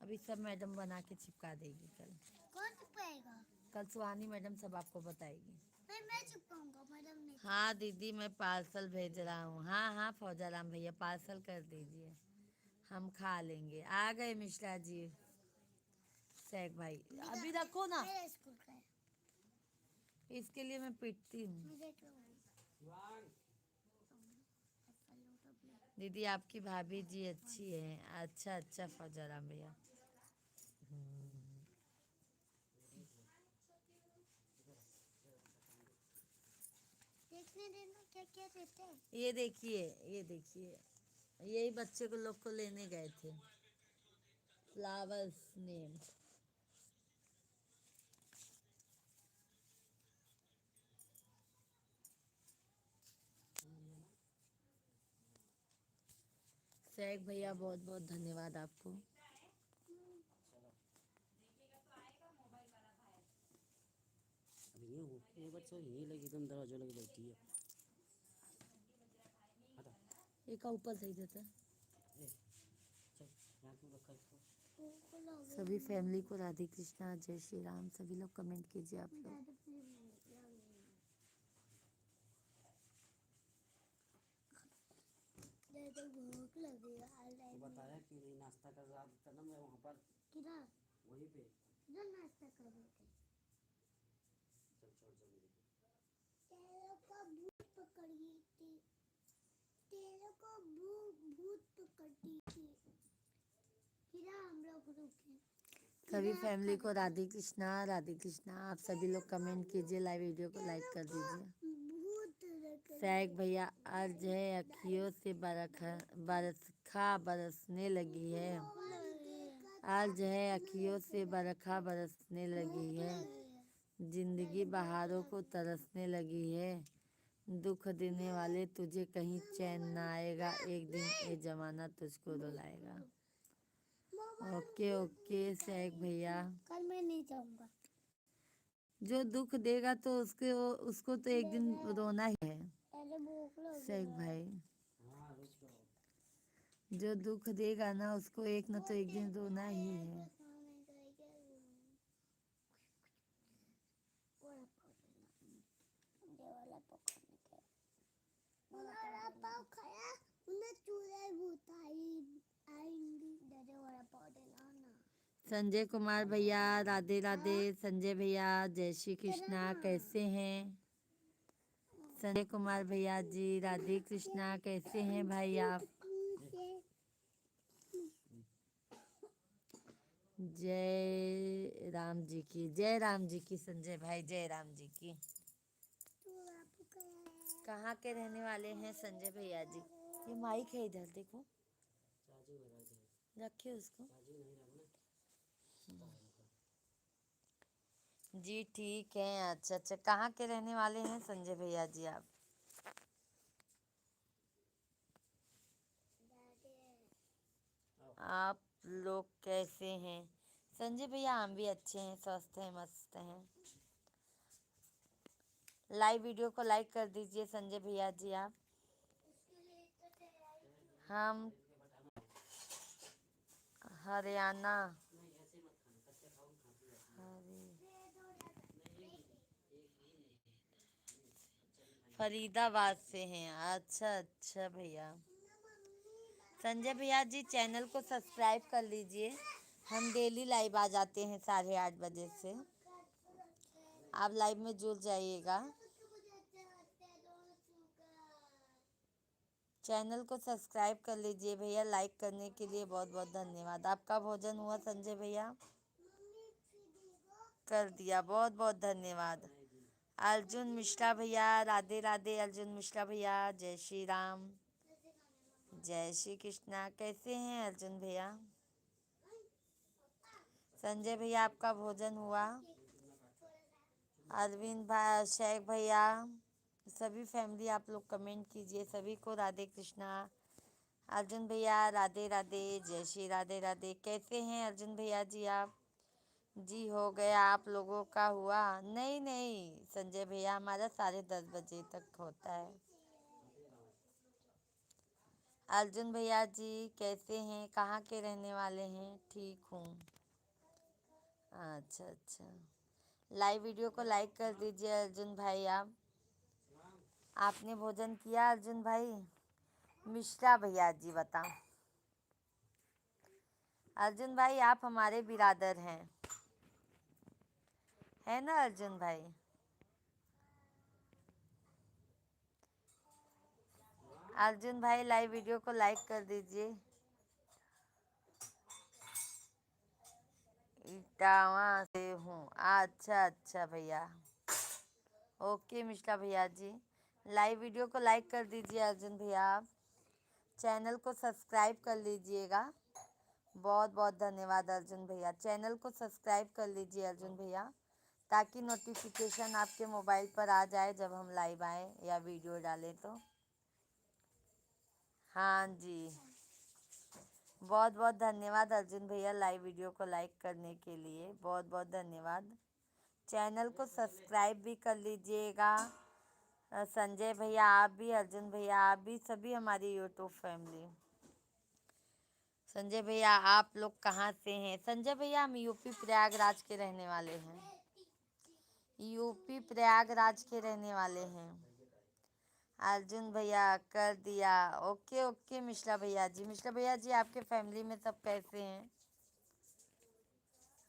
[SPEAKER 1] अभी सब मैडम बना के चिपका देगी कल। कौन चिपकाएगा? कल सुहानी मैडम सब आपको बताएगी। मैं चिपकाऊंगा, मैडम ने। हाँ दीदी मैं पार्सल भेज रहा हूँ। हाँ हाँ फौजाराम भैया पार्सल कर दीजिए, हम खा लेंगे। आ गए मिश्रा जी। शेख भाई अभी रखो ना, इसके लिए मैं पीटती हूँ। दीदी आपकी भाभी जी अच्छी है। अच्छा अच्छा फौजाराम भैया। देखने देना क्या क्या देते हैं। ये देखिए, ये देखिए, यही बच्चे को लोग को लेने गए थे, फ्लावर्स नेम। शेख भैया बहुत बहुत धन्यवाद आपको।
[SPEAKER 2] अभी ये बच्चा यही लगी एकदम दरवाजा लगी बैठी है।
[SPEAKER 1] एक ऊपर सही देता है।
[SPEAKER 2] चल यहाँ क्यों रखा इसको?
[SPEAKER 1] सभी फैमिली को राधे कृष्णा जय श्री राम। सभी लोग कमेंट कीजिए आप लोग। तो भूख लगी है।
[SPEAKER 2] बताया कि नहीं नाश्ता कर रहा था ना मैं वहाँ पर।
[SPEAKER 1] किधर?
[SPEAKER 2] वहीं पे
[SPEAKER 1] जो नाश्ता कर रहे थे।
[SPEAKER 2] चल छोड़ जल्दी।
[SPEAKER 1] तेरे को भूत पकड़ी थी, तेरे को भूत पकड़ी थी। किधर हम लोग रुके? सभी फैमिली को राधे कृष्णा, राधे कृष्णा। आप सभी लोग कमेंट कीजिए, लाइव वीडियो को लाइक कर दीजिए। शेख भैया अर्ज है, अखियों से बरखा बरसने लगी है। अर्ज है, अखियों से बरखा बरसने लगी है। जिंदगी बहारों को तरसने लगी है। दुख देने वाले तुझे कहीं चैन ना आएगा, एक दिन ये जमाना तुझको रुलाएगा। ओके ओके शेख भैया। कल मैं नहीं जाऊंगा। जो दुख देगा तो उसको तो एक दिन रोना ही है शेख भाई।
[SPEAKER 2] हाँ रुक जाओ।
[SPEAKER 1] जो दुख देगा ना उसको एक न तो एक दिन रोना ही है। संजय कुमार भैया राधे राधे। संजय भैया जय श्री कृष्णा, कैसे हैं? संजय कुमार भैया जी राधे कृष्णा, कैसे हैं भाई आप? जय राम जी की, जय राम जी की संजय भाई, जय राम जी की। कहाँ के रहने वाले हैं संजय भैया जी? ये माइक है इधर देखो,
[SPEAKER 2] चार्जिंग लगा दे,
[SPEAKER 1] रखिए उसको।
[SPEAKER 2] चार्जिंग नहीं रखना।
[SPEAKER 1] जी ठीक है। अच्छा अच्छा, कहाँ के रहने वाले हैं संजय भैया जी आप? आप लोग कैसे हैं संजय भैया? हम भी अच्छे हैं, स्वस्थ हैं, मस्त हैं। लाइव वीडियो को लाइक कर दीजिए संजय भैया जी आप। हम हरियाणा, फरीदाबाद से हैं। अच्छा अच्छा भैया। संजय भैया जी चैनल को सब्सक्राइब कर लीजिए। हम डेली लाइव आ जाते हैं 8:30 बजे से, आप लाइव में जुड़ जाइएगा। चैनल को सब्सक्राइब कर लीजिए भैया। लाइक करने के लिए बहुत बहुत धन्यवाद। आपका भोजन हुआ संजय भैया? कर दिया, बहुत बहुत धन्यवाद। अर्जुन मिश्रा भैया, राधे राधे। अर्जुन मिश्रा भैया, जय श्री राम, जय श्री कृष्णा। कैसे हैं अर्जुन भैया? संजय भैया आपका भोजन हुआ? अरविंद भाई, शेख भैया, सभी फैमिली आप लोग कमेंट कीजिए। सभी को राधे कृष्णा। अर्जुन भैया राधे राधे, जय श्री राधे राधे। कैसे हैं अर्जुन भैया जी आप? जी हो गया, आप लोगों का हुआ? नहीं नहीं संजय भैया, हमारा 10:30 बजे तक होता है। अर्जुन भैया जी कैसे हैं? कहाँ के रहने वाले हैं? ठीक हूँ। अच्छा अच्छा, लाइव वीडियो को लाइक कर दीजिए अर्जुन भाई आप। आपने भोजन किया अर्जुन भाई? मिश्रा भैया जी बताओ। अर्जुन भाई आप हमारे बिरादर हैं, है ना अर्जुन भाई? अर्जुन भाई लाइव वीडियो को लाइक कर दीजिए। इटावा से हूँ। अच्छा अच्छा भैया, ओके मिश्रा भैया जी। लाइव वीडियो को लाइक कर दीजिए अर्जुन भैया आप। चैनल को सब्सक्राइब कर लीजिएगा। बहुत बहुत धन्यवाद अर्जुन भैया। चैनल को सब्सक्राइब कर लीजिए अर्जुन भैया, ताकि नोटिफिकेशन आपके मोबाइल पर आ जाए जब हम लाइव आए या वीडियो डालें तो। हाँ जी, बहुत बहुत धन्यवाद अर्जुन भैया लाइव वीडियो को लाइक करने के लिए। बहुत बहुत धन्यवाद। चैनल को सब्सक्राइब भी कर लीजिएगा। संजय भैया आप भी, अर्जुन भैया आप भी, सभी हमारी यूट्यूब फैमिली। संजय भैया आप लोग कहाँ से हैं? संजय भैया हम यूपी प्रयागराज के रहने वाले हैं। यूपी प्रयागराज के रहने वाले हैं। अर्जुन भैया कर दिया, ओके ओके मिश्रा भैया जी। मिश्रा भैया जी आपके फैमिली में सब कैसे हैं?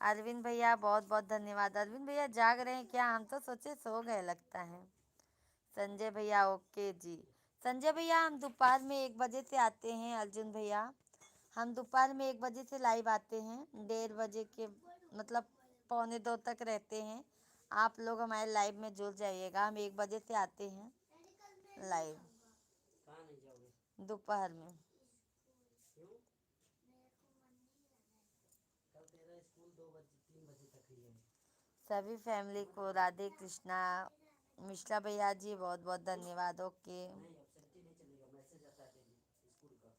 [SPEAKER 1] अरविंद भैया बहुत बहुत धन्यवाद। अरविंद भैया जाग रहे हैं क्या? हम तो सोचे सो गए लगता है। संजय भैया ओके जी। संजय भैया हम दोपहर में 1 बजे से आते हैं। अर्जुन भैया हम दोपहर में 1 बजे से लाइव आते हैं, 1:30 बजे के मतलब 1:45 तक रहते हैं। आप लोग हमारे लाइव में जुड़ जाइएगा। हम 1 बजे से आते हैं लाइव
[SPEAKER 2] कहाँ नहीं जाओगे
[SPEAKER 1] दोपहर में।
[SPEAKER 2] क्यों? कल तेरा स्कूल 2 बजे 3 बजे तक ही है।
[SPEAKER 1] सभी फैमिली को राधे कृष्णा। मिश्रा भैया जी बहुत बहुत धन्यवाद, ओके।
[SPEAKER 2] नहीं अब छुट्टी नहीं चलेगा, मैसेज आता है डेली स्कूल का।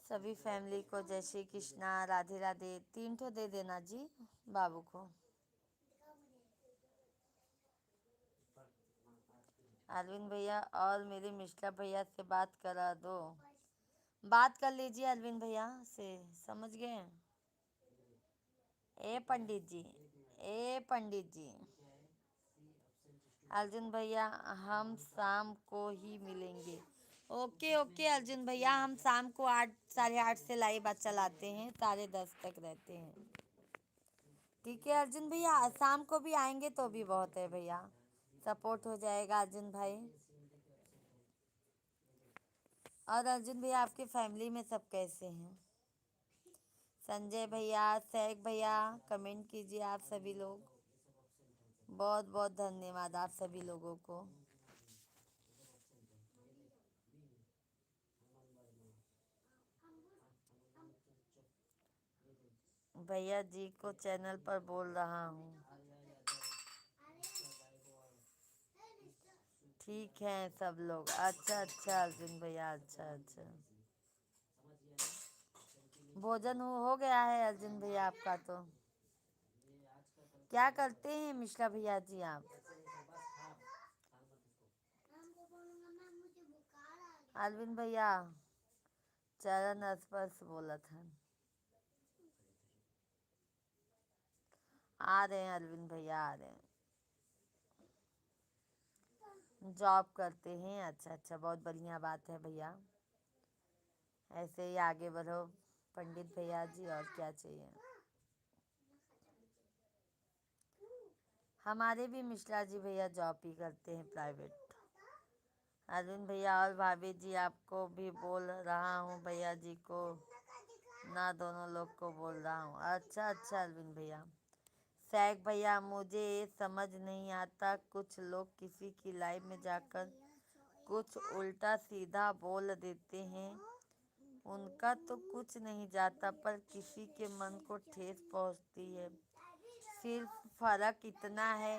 [SPEAKER 1] सभी फैमिली को जय श्री कृष्णा, राधे राधे। 3 ठो दे देना जी बाबू को। अरविंद भैया और मेरे मिश्रा भैया से बात करा दो। बात कर लीजिए अरविंद भैया से, समझ गए? ए पंडित जी, ए पंडित जी। अर्जुन भैया हम शाम को ही मिलेंगे। ओके ओके अर्जुन भैया, हम शाम को 8 8:30 से लाइव चलाते हैं, 10:30 तक रहते हैं। ठीक है अर्जुन भैया, शाम को भी आएंगे तो भी बहुत है भैया, सपोर्ट हो जाएगा अर्जुन भाई। और अर्जुन भैया आपके फैमिली में सब कैसे हैं? संजय भैया, सैक भैया, कमेंट कीजिए आप सभी लोग। बहुत बहुत धन्यवाद आप सभी लोगों को। भैया जी को चैनल पर बोल रहा हूँ। ठीक है सब लोग। अच्छा अच्छा अर्जुन भैया, अच्छा अच्छा। भोजन हो गया है अर्जुन भैया आपका? तो क्या करते हैं मिश्रा भैया जी आप? अरविंद भैया चरण स्पर्श बोला था। आ रहे हैं अरविंद भैया, आ रहे हैं। जॉब करते हैं, अच्छा अच्छा, बहुत बढ़िया बात है भैया। ऐसे ही आगे बढ़ो पंडित भैया जी, और क्या चाहिए। हमारे भी मिश्रा जी भैया जॉब ही करते हैं प्राइवेट। अरविंद भैया और भाभी जी आपको भी बोल रहा हूँ, भैया जी को ना, दोनों लोग को बोल रहा हूँ। अच्छा अच्छा अरविंद भैया। सैक भैया मुझे समझ नहीं आता, कुछ लोग किसी की लाइफ में जाकर कुछ उल्टा सीधा बोल देते हैं, उनका तो कुछ नहीं जाता पर किसी के मन को ठेस पहुंचती है। सिर्फ फर्क इतना है,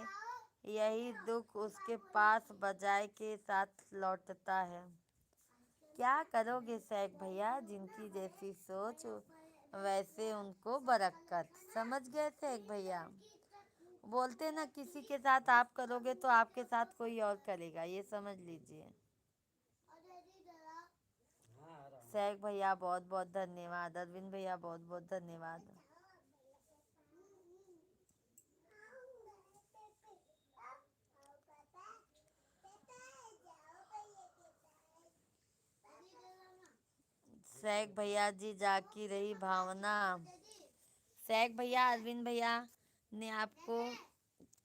[SPEAKER 1] यही दुख उसके पास बजाय के साथ लौटता है। क्या करोगे सैक भैया, जिनकी जैसी सोच वैसे उनको बरकत। समझ गए सैक भैया? बोलते ना किसी के साथ आप करोगे तो आपके साथ कोई और करेगा, ये समझ लीजिए। सैक भैया बहुत बहुत धन्यवाद, अरविंद भैया बहुत बहुत धन्यवाद। सैक भैया जी जाकी रही भावना। सैक भैया अरविंद भैया ने आपको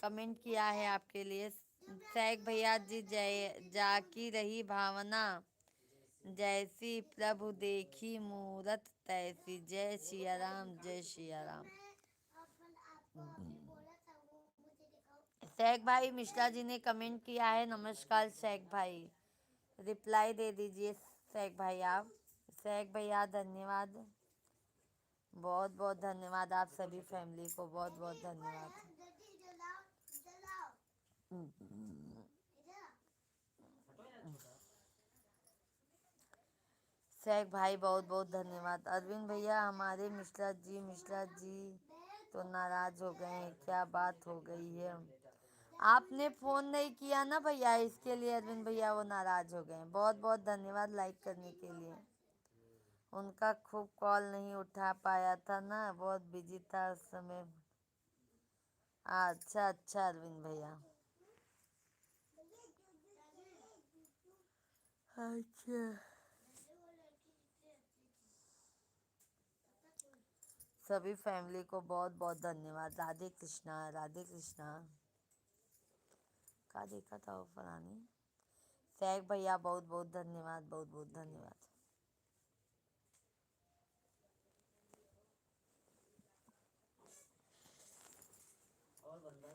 [SPEAKER 1] कमेंट किया है आपके लिए। सैक भैया जी, जय जाकी रही भावना, जैसी प्रभु देखी मूरत तैसी। जय सिया राम, जय सिया राम। सैक भाई मिश्रा जी ने कमेंट किया है, नमस्कार सैक भाई, रिप्लाई दे दीजिए सैक भाई आप। सैक भैया धन्यवाद, बहुत बहुत धन्यवाद आप सभी फैमिली को, बहुत बहुत धन्यवाद। सैक भाई बहुत बहुत धन्यवाद। अरविंद भैया हमारे मिश्रा जी तो नाराज हो गए हैं, क्या बात हो गई है? आपने फोन नहीं किया ना भैया, इसके लिए अरविंद भैया वो नाराज हो गए हैं। बहुत बहुत धन्यवाद लाइक करने के लिए। उनका खूब कॉल नहीं उठा पाया था ना, बहुत बिजी था उस समय। अच्छा अच्छा अरविंद भैया, अच्छा। सभी फैमिली को बहुत बहुत धन्यवाद। राधे कृष्णा, राधे कृष्णा। का देखा था वो फलानी। सैक भैया बहुत बहुत धन्यवाद, बहुत बहुत धन्यवाद। और बंदर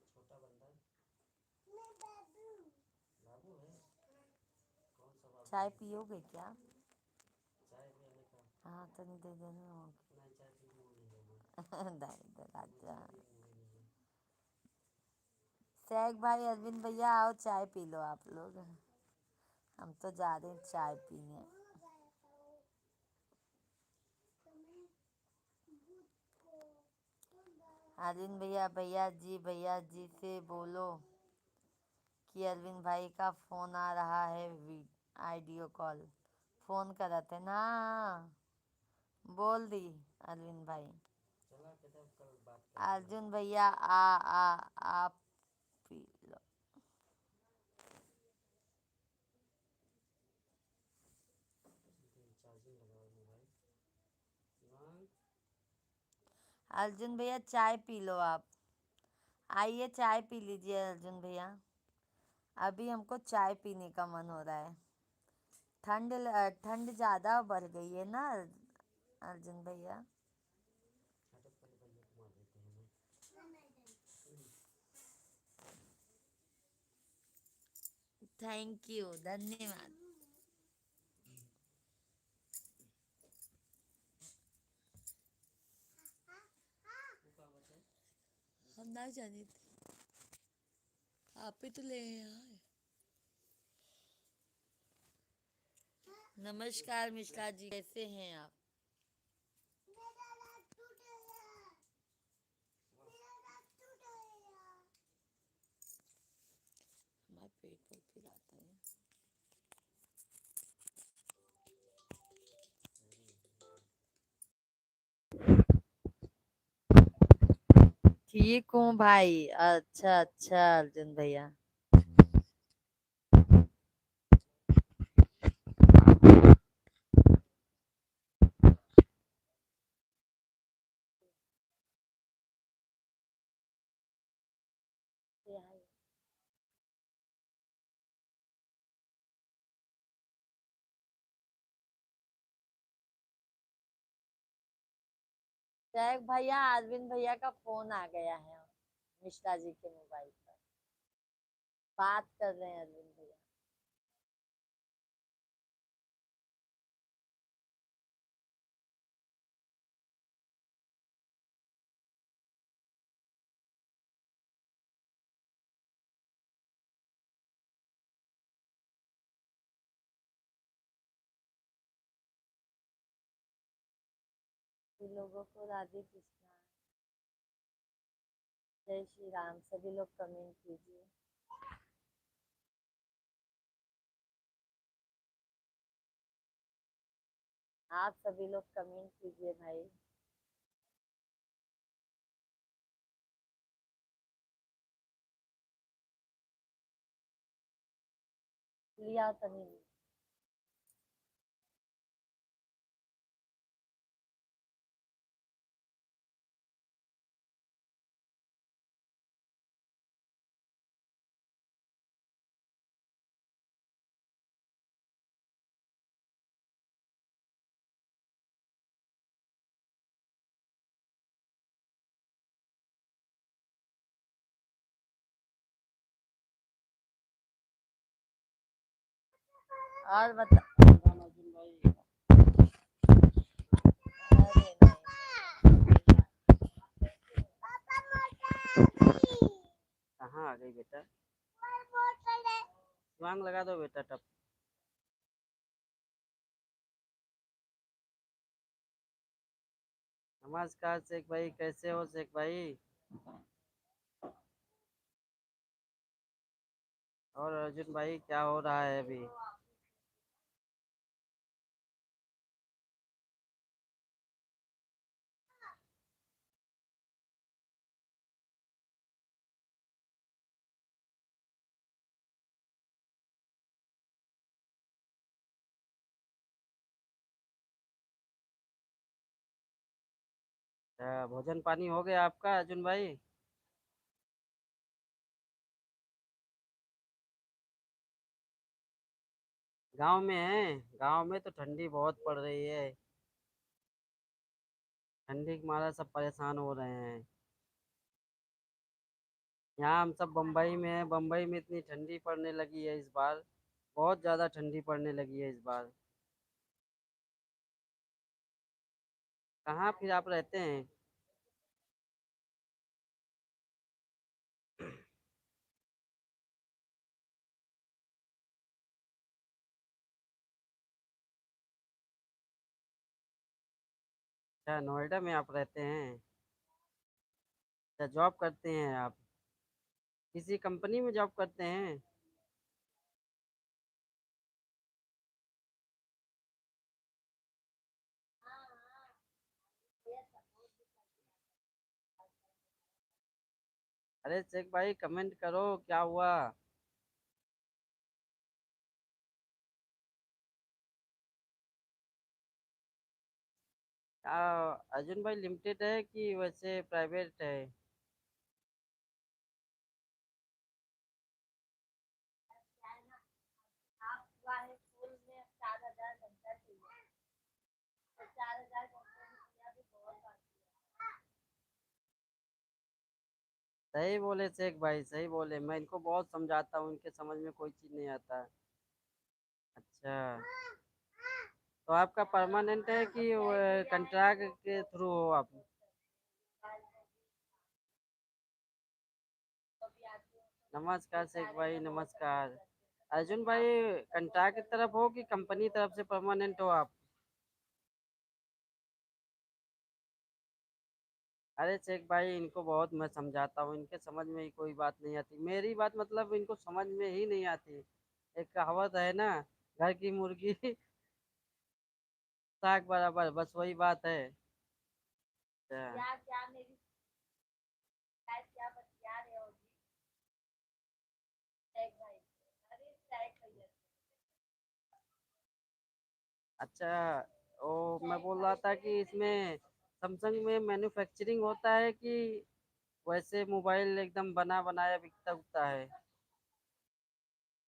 [SPEAKER 1] छोटा बंदर बाबू है। कौन सा बाबू? चाय पियोगे क्या? चाय पीने का? हाँ तो नहीं दे देना। नहीं चाय पीने राजा। सैक भाई अरविंद भैया आओ चाय पी लो आप लोग, हम तो जा रहे हैं चाय पीने। अरविंद भैया, भैया जी से बोलो कि अरविंद भाई का फोन आ रहा है, आइडियो कॉल फोन करते ना। बोल दी अरविंद भाई। अर्जुन भैया आप पी लो। अर्जुन भैया चाय पी लो आप, आइए चाय पी लीजिए अर्जुन भैया, अभी हमको चाय पीने का मन हो रहा है। ठंड ज्यादा बढ़ गई है ना अर्जुन भैया।
[SPEAKER 2] हटो पहले भैया को मार देते हैं
[SPEAKER 1] थैंक यू, धन्यवाद। हम ना जाने थे, आप ही तो ले आए। नमस्कार मिश्रा जी, कैसे हैं आप? हमारे पेट पर पिलाता है। ठीक हूँ भाई। अच्छा अच्छा अर्जुन भैया। जैक भैया, अरविंद भैया का फोन आ गया है मिश्रा जी के मोबाइल पर। बात कर रहे हैं अरविंद भैया। सभी लोगों को राधे कृष्णा, जय श्री राम। सभी लोग कमेंट कीजिए। आप सभी लोग कमेंट कीजिए भाई। लिया तनी। और बता।
[SPEAKER 2] अर्जुन भाई।
[SPEAKER 1] अरे नहीं।
[SPEAKER 2] कहाँ आ गई बेटा? स्वांग लगा दो बेटा टप। नमस्कार शेख भाई, कैसे हो शेख भाई? और अर्जुन भाई क्या हो रहा है अभी? भोजन पानी हो गया आपका अर्जुन भाई? गांव में है? गांव में तो ठंडी बहुत पड़ रही है। ठंडी के मारे सब परेशान हो रहे हैं। यहाँ हम सब बम्बई में है। बम्बई में इतनी ठंडी पड़ने लगी है इस बार। बहुत ज़्यादा ठंडी पड़ने लगी है इस बार। कहाँ फिर आप रहते हैं? अच्छा, नोएडा में आप रहते हैं? अच्छा, जॉब करते हैं आप? किसी कंपनी में जॉब करते हैं? अरे शेख भाई कमेंट करो, क्या हुआ? क्या अर्जुन भाई लिमिटेड है कि वैसे प्राइवेट है? सही बोले शेख भाई, सही बोले। मैं इनको बहुत समझाता हूँ, इनके समझ में कोई चीज नहीं आता है। अच्छा, तो आपका परमानेंट है कि कंट्रैक्ट के थ्रू हो आप? नमस्कार शेख भाई, नमस्कार। अर्जुन भाई, कंट्रैक्ट की तरफ हो कि कंपनी तरफ से परमानेंट हो आप? अरे शेख भाई, इनको बहुत मैं समझाता हूँ, इनके समझ में ही कोई बात नहीं आती। मेरी बात मतलब इनको समझ में ही नहीं आती। एक कहावत है ना, घर की मुर्गी साग बराबर, बस वही बात है। अच्छा।
[SPEAKER 1] क्या क्या मेरी शिकायत क्या बतिया रहे हो जी? शेख भाई, अरे शेख भैया।
[SPEAKER 2] अच्छा, ओ मैं बोल रहा था कि इसमें सैमसंग में मैन्युफैक्चरिंग होता है कि वैसे मोबाइल एकदम बना बनाया बिकता उगता है?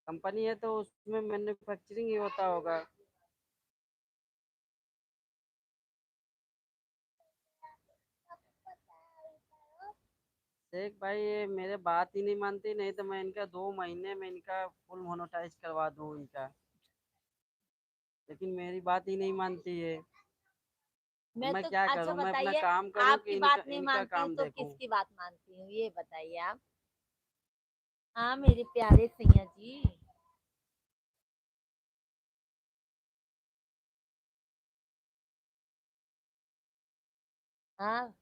[SPEAKER 2] कंपनी है तो उसमें मैन्युफैक्चरिंग ही होता होगा। शेख भाई, ये मेरे बात ही नहीं मानती, नहीं तो मैं इनका 2 महीने में इनका फुल मोनेटाइज करवा दूं इनका। लेकिन मेरी बात ही नहीं मानती है। अब
[SPEAKER 1] मैं
[SPEAKER 2] मैं
[SPEAKER 1] तो
[SPEAKER 2] क्या
[SPEAKER 1] अच्छा
[SPEAKER 2] करूं? मैं अपना
[SPEAKER 1] बताइए,
[SPEAKER 2] काम करूं कि
[SPEAKER 1] आपकी
[SPEAKER 2] इनका
[SPEAKER 1] बात नहीं
[SPEAKER 2] इनका
[SPEAKER 1] मानती हूँ
[SPEAKER 2] काम
[SPEAKER 1] तो
[SPEAKER 2] देखूं?
[SPEAKER 1] किसकी बात मानती हूँ, ये बताइए आप। हाँ मेरे प्यारे सैया जी। हाँ।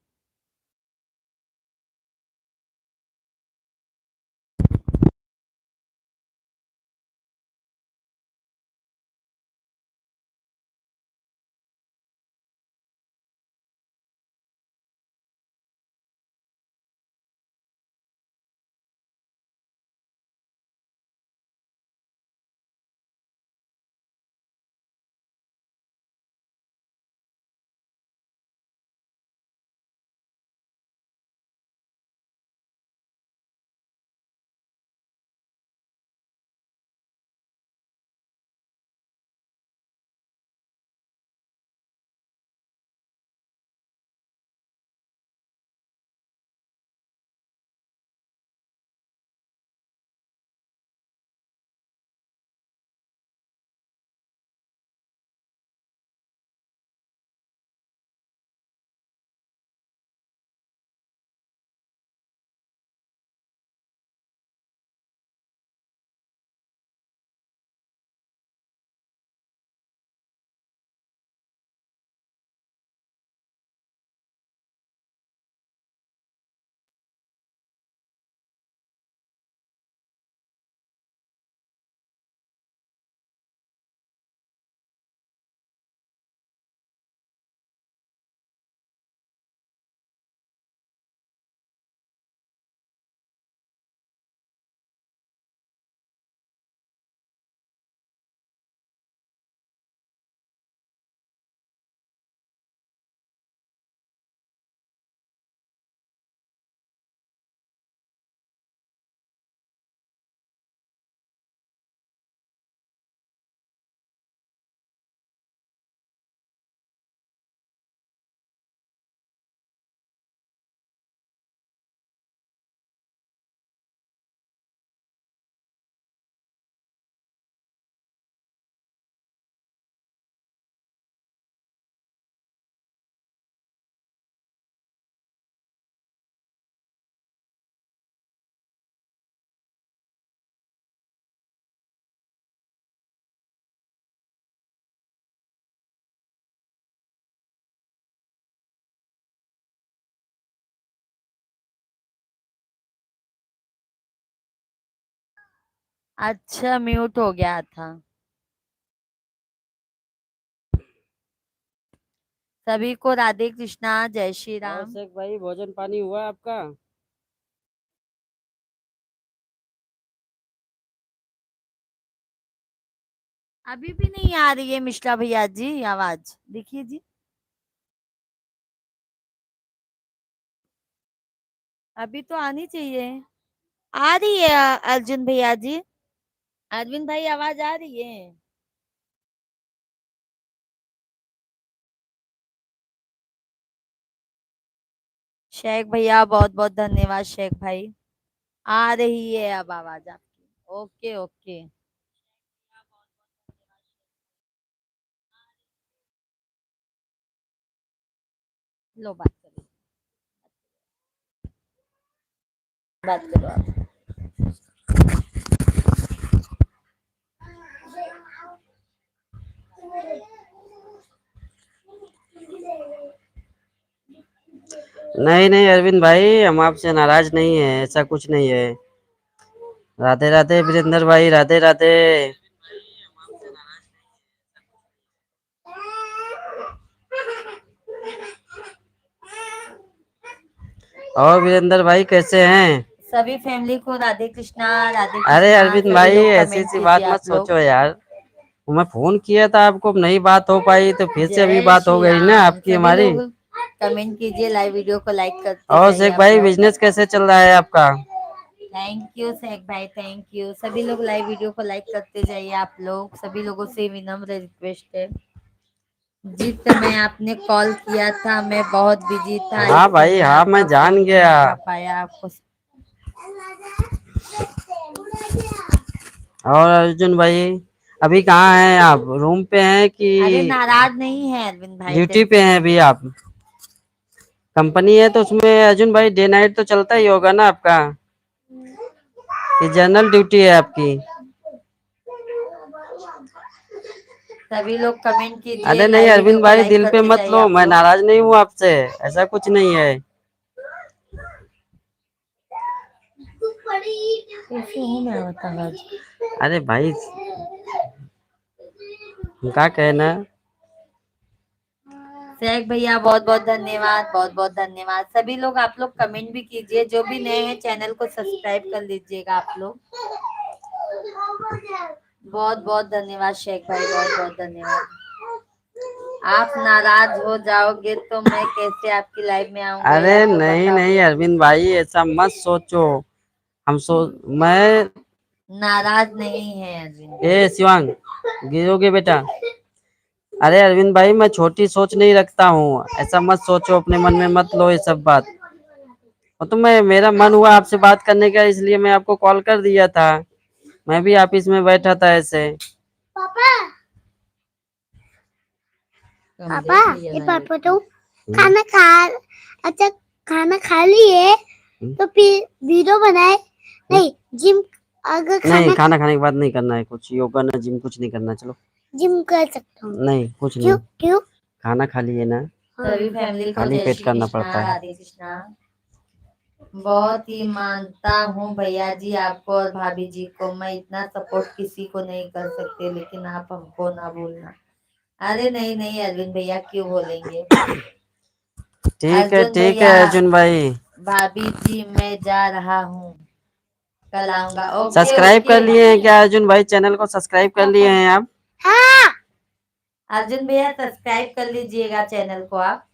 [SPEAKER 1] अच्छा, म्यूट हो गया था। सभी को राधे कृष्णा, जय श्री
[SPEAKER 2] और
[SPEAKER 1] राम।
[SPEAKER 2] शेख भाई, भोजन पानी हुआ आपका?
[SPEAKER 1] अभी भी नहीं आ रही है मिश्रा भैया जी आवाज, देखिए जी। अभी तो आनी चाहिए। आ रही है अर्जुन भैया जी। अरविंद भाई आवाज आ रही है। शेख भैया बहुत बहुत धन्यवाद शेख भाई। आ रही है अब आवाज आपकी। Okay okay. लो बात करो, बात करो आप।
[SPEAKER 2] नहीं नहीं अरविंद भाई, हम आपसे नाराज नहीं है, ऐसा कुछ नहीं है। राधे राधे वीरेंद्र भाई, राधे राधे। और वीरेंद्र भाई कैसे हैं?
[SPEAKER 1] सभी फैमिली को राधे कृष्णा राधे
[SPEAKER 2] अरे
[SPEAKER 1] कृष्णा।
[SPEAKER 2] अरविंद
[SPEAKER 1] सभी
[SPEAKER 2] भाई,
[SPEAKER 1] लोग
[SPEAKER 2] ऐसी
[SPEAKER 1] कमेंट
[SPEAKER 2] सी बात
[SPEAKER 1] कीजिए
[SPEAKER 2] मत
[SPEAKER 1] आप लोग।
[SPEAKER 2] सोचो यार। मैं फोन किया था आपको, अब नहीं बात हो पाई तो फिर से अभी
[SPEAKER 1] जय
[SPEAKER 2] बात हो
[SPEAKER 1] श्री
[SPEAKER 2] गई ना
[SPEAKER 1] राम।
[SPEAKER 2] आपकी
[SPEAKER 1] सभी
[SPEAKER 2] हमारी।
[SPEAKER 1] लोग कमेंट कीजिए, लाइव वीडियो को लाइक करते
[SPEAKER 2] और
[SPEAKER 1] जाइए
[SPEAKER 2] शेख
[SPEAKER 1] आप
[SPEAKER 2] भाई,
[SPEAKER 1] लोग।
[SPEAKER 2] बिजनेस कैसे चल रहा है आपका?
[SPEAKER 1] थैंक यू शेख भाई, थैंक यू। सभी लोग लाइव वीडियो को लाइक करते जाइए आप लोग। सभी लोगों से विनम्र रिक्वेस्ट है। जिस समय आपने कॉल किया था मैं बहुत बिजी था, इस
[SPEAKER 2] हाँ भाई,
[SPEAKER 1] समय
[SPEAKER 2] हाँ
[SPEAKER 1] आपका
[SPEAKER 2] मैं जान
[SPEAKER 1] फोन नहीं
[SPEAKER 2] गया।
[SPEAKER 1] उठा पाया आपको।
[SPEAKER 2] और अर्जुन भाई, अभी कहाँ हैं आप? रूम पे हैं
[SPEAKER 1] अरे
[SPEAKER 2] कि
[SPEAKER 1] नाराज नहीं है अरविंद भाई,
[SPEAKER 2] ड्यूटी पे हैं अभी आप? कंपनी है तो उसमें अर्जुन भाई डे नाइट तो चलता ही होगा ना आपका? ये जनरल ड्यूटी है आपकी?
[SPEAKER 1] सभी लोग कमेंट कीजिए,
[SPEAKER 2] अरे नहीं
[SPEAKER 1] लाइव वीडियो
[SPEAKER 2] अरविंद
[SPEAKER 1] को
[SPEAKER 2] भाई,
[SPEAKER 1] लाइक
[SPEAKER 2] दिल पे
[SPEAKER 1] करते
[SPEAKER 2] मत
[SPEAKER 1] जाइए
[SPEAKER 2] लो,
[SPEAKER 1] आप
[SPEAKER 2] मैं
[SPEAKER 1] लोग।
[SPEAKER 2] नाराज नहीं हूँ आपसे, ऐसा कुछ नहीं है।
[SPEAKER 1] कैसे हूँ मैं बता आज।
[SPEAKER 2] अरे भाई, क्या कहना।
[SPEAKER 1] शेख भैया बहुत बहुत धन्यवाद, बहुत बहुत धन्यवाद। सभी लोग आप लोग कमेंट भी कीजिए, जो भी नए हैं चैनल को सब्सक्राइब कर लीजिएगा आप लोग। बहुत बहुत धन्यवाद शेख भाई, बहुत बहुत धन्यवाद। आप नाराज हो जाओगे तो मैं कैसे आपकी लाइव में आऊंगा
[SPEAKER 2] अरे
[SPEAKER 1] या तो
[SPEAKER 2] नहीं नहीं
[SPEAKER 1] बताओ।
[SPEAKER 2] अरविंद भाई, ऐसा मत सोचो। मैं
[SPEAKER 1] नाराज नहीं है अरविंद
[SPEAKER 2] ए
[SPEAKER 1] भाई।
[SPEAKER 2] शिवांग, गिरोगे बेटा। अरे अरविंद भाई, मैं छोटी सोच नहीं रखता हूँ, ऐसा मत सोचो, अपने मन में मत लो ये सब बात। और तो मैं, मेरा मन हुआ आपसे बात करने का, इसलिए मैं आपको कॉल कर दिया था। मैं भी ऑफिस में बैठा था ऐसे।
[SPEAKER 1] पापा ये पापा तो
[SPEAKER 2] हम्म।
[SPEAKER 1] खाना खा, अच्छा खाना खा लिए तो फिर वीडियो बनाए। नहीं जिम, अगर
[SPEAKER 2] नहीं,
[SPEAKER 1] खाना
[SPEAKER 2] खाना खाने के बाद नहीं करना है कुछ, योगा ना जिम कुछ नहीं करना, चलो।
[SPEAKER 1] जिम कर सकता हूँ।
[SPEAKER 2] नहीं कुछ
[SPEAKER 1] क्यों
[SPEAKER 2] नहीं,
[SPEAKER 1] क्यों।
[SPEAKER 2] खाना खा लिए ना,
[SPEAKER 1] सभी फैमिली को
[SPEAKER 2] खाली
[SPEAKER 1] जय
[SPEAKER 2] पेट
[SPEAKER 1] श्री
[SPEAKER 2] करना
[SPEAKER 1] कृष्णा
[SPEAKER 2] पड़ता है।
[SPEAKER 1] राधे कृष्णा। बहुत ही मानता हूँ भैया जी आपको और भाभी जी को। मैं इतना सपोर्ट किसी को नहीं कर सकते, लेकिन आप हमको ना भूलना। अरे नहीं नहीं अरविंद भैया क्यों बोलेंगे। अर्जुन
[SPEAKER 2] ठीक है
[SPEAKER 1] भैया,
[SPEAKER 2] अर्जुन भाई।
[SPEAKER 1] भाभी जी मैं जा रहा हूँ, कल आऊंगा। Okay
[SPEAKER 2] subscribe
[SPEAKER 1] okay.
[SPEAKER 2] कर लिए हैं क्या अर्जुन भाई? चैनल को सब्सक्राइब कर लिए हैं आप?
[SPEAKER 1] हाँ अर्जुन भैया सब्सक्राइब कर लीजिएगा चैनल को आप।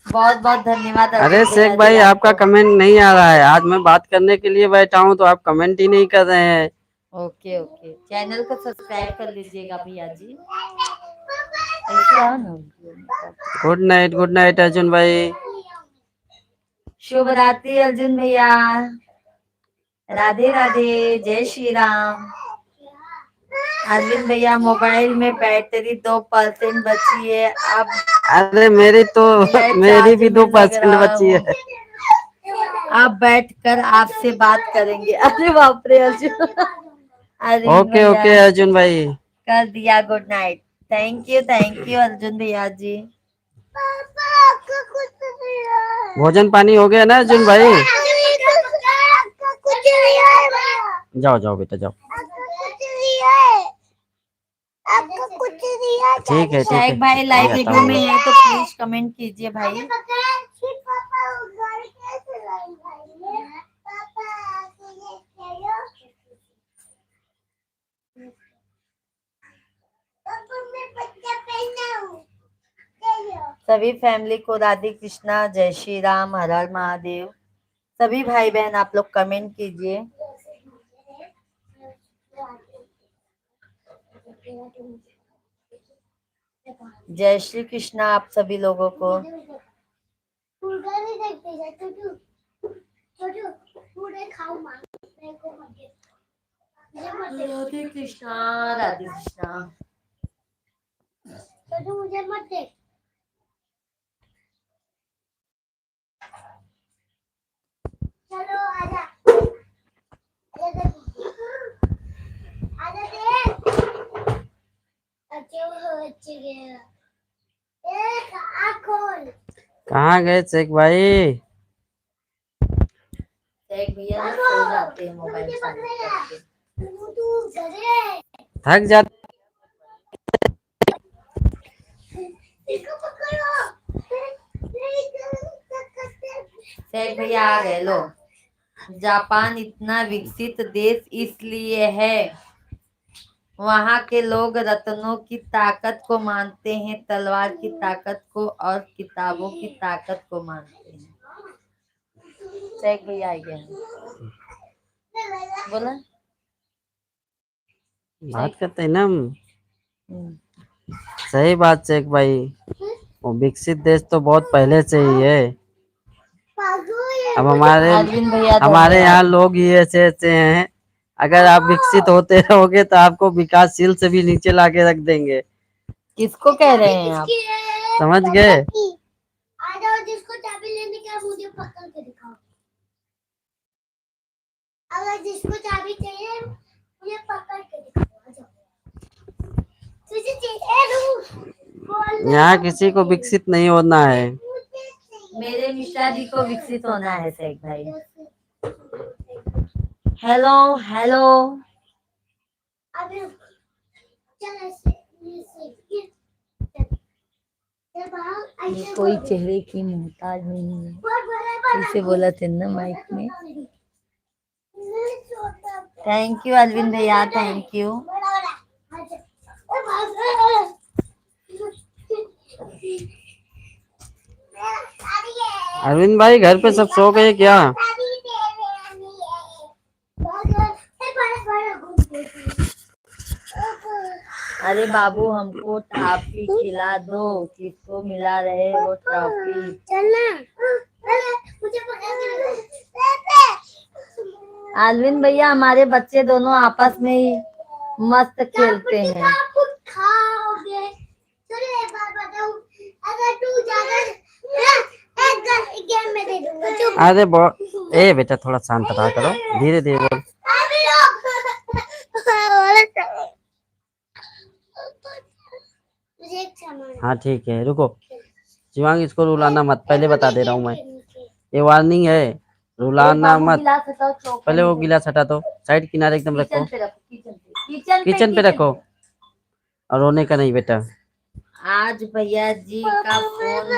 [SPEAKER 1] बहुत बहुत धन्यवाद
[SPEAKER 2] अरे
[SPEAKER 1] अर्जुन
[SPEAKER 2] शेख
[SPEAKER 1] भैया जी
[SPEAKER 2] भाई, आपका
[SPEAKER 1] आपको।
[SPEAKER 2] कमेंट नहीं आ रहा है। आज मैं बात करने के लिए बैठा हूँ तो आप कमेंट ही नहीं कर रहे हैं।
[SPEAKER 1] ओके ओके, चैनल को सब्सक्राइब कर लीजिएगा भैया जी। ऐसे आओ ना।
[SPEAKER 2] गुड नाइट अर्जुन भाई।
[SPEAKER 1] शुभ रात्रि अर्जुन भैया। राधे राधे, जय श्री राम। अरविंद भैया मोबाइल में बैटरी 2% बची है अब।
[SPEAKER 2] अरे मेरी तो
[SPEAKER 1] मैं
[SPEAKER 2] मेरी
[SPEAKER 1] चार्ज
[SPEAKER 2] भी
[SPEAKER 1] में लग
[SPEAKER 2] 2%
[SPEAKER 1] रहा
[SPEAKER 2] बची
[SPEAKER 1] हूँ।
[SPEAKER 2] है।
[SPEAKER 1] आप बैठकर आपसे बात करेंगे। अरे बाप रे अर्जुन। अरविंद
[SPEAKER 2] ओके
[SPEAKER 1] भैया
[SPEAKER 2] ओके अर्जुन भाई।
[SPEAKER 1] कर दिया, good night. Thank you Arjun भैया जी।
[SPEAKER 2] भोजन पानी हो गया ना अर्जुन भाई? जाओ जाओ बेटा जाओ। ठीक है ठीक
[SPEAKER 1] शायक
[SPEAKER 2] है,
[SPEAKER 1] भाई लाइव
[SPEAKER 2] अभी आता
[SPEAKER 1] वीडियो
[SPEAKER 2] हूँ
[SPEAKER 1] में
[SPEAKER 2] मैं।
[SPEAKER 1] है तो प्लीज कमेंट कीजिए भाई। सभी फैमिली को राधे कृष्णा, जय श्री राम, हर हर महादेव। सभी भाई बहन आप लोग कमेंट कीजिए। जय श्री कृष्ण आप सभी लोगों को। राधे कृष्णा राधे कृष्णा। मुझे मत देख। चलो आजा आजा आजा देख। अच्छे गया एक आँख खोल।
[SPEAKER 2] कहाँ गए शेख भाई?
[SPEAKER 1] शेख भैया ना सो जाते हैं मोबाइल चालू करके।
[SPEAKER 2] थक जाते।
[SPEAKER 1] शेख भैया आ गए लो। जापान इतना विकसित देश इसलिए है वहाँ के लोग रत्नों की ताकत को मानते हैं, तलवार की ताकत को और किताबों की ताकत को मानते हैं। शेख भैया आ गए बोला
[SPEAKER 2] बात करते हैं ना हम। सही बात शेख भाई, वो विकसित देश तो बहुत पहले से ही है। अब हमारे यहाँ लोग ही ऐसे ऐसे हैं। अगर आप विकसित होते रहोगे तो आपको विकासशील से भी नीचे ला के रख देंगे।
[SPEAKER 1] किसको कह रहे हैं आप?
[SPEAKER 2] समझ गए?
[SPEAKER 1] जिसको चाबी लेने का मुझे पकड़ के दिखाओ। अगर जिसको चाबी चाहिए मुझे पकड़ के दिखाओ।
[SPEAKER 2] यहाँ किसी को विकसित नहीं होना है।
[SPEAKER 1] मेरे मिश्रा जी को विकसित होना है शेख भाई। Hello hello. ये कोई चेहरे की मोहताज नहीं है, इसे बोला थे ना माइक में। थैंक यू अरविंद भैया, थैंक यू।
[SPEAKER 2] अरविंद भाई घर पे सब सो गए क्या?
[SPEAKER 1] अरे बाबू हमको टॉफी खिला दो, किसको मिला रहे वो टॉफी। अरविंद भैया हमारे बच्चे दोनों आपस में ही मस्त खेलते हैं।
[SPEAKER 2] अरे ए बेटा थोड़ा शांत रहा करो, धीरे धीरे बोल। हाँ ठीक है रुको शिवांग, इसको रुलाना मत, पहले बता दे रहा हूँ मैं, ये वार्निंग है, रुलाना मत। पहले वो गिलास हटा दो, साइड किनारे एकदम रखो, किचन पे रखो, और रोने का नहीं बेटा।
[SPEAKER 1] आज भैया जी का फोन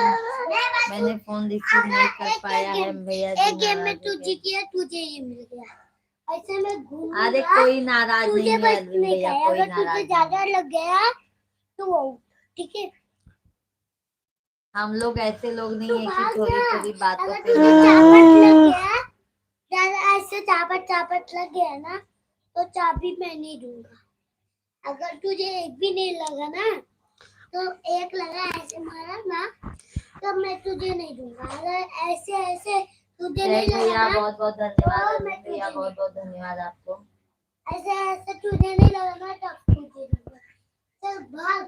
[SPEAKER 1] मैंने फोन रिसीव नहीं कर पाया है। भैया जी एक गेम में तू जीत गया, तुझे ये मिल गया। ऐसे में घूम। अरे कोई नाराज नहीं है भैया, कोई नाराज नहीं। ज्यादा लग गया तो ठीक है। हम लोग ऐसे लोग नहीं है कि थोड़ी थोड़ी बातों पे ज्यादा ऐसे चापट लग गया ना तो चाबी मैं नहीं दूंगा। अगर तुझे एक भी नहीं लगा ना तो एक लगा ऐसे मारा ना तो मैं तुझे नहीं दूंगा। अगर ऐसे ऐसे तुझे नहीं लगा ना, बहुत बहुत धन्यवाद भैया, बहुत बहुत धन्यवाद आपको। ऐसे ऐसे तुझे नहीं लगा ना तब तुझे दूंगा। चल भाग।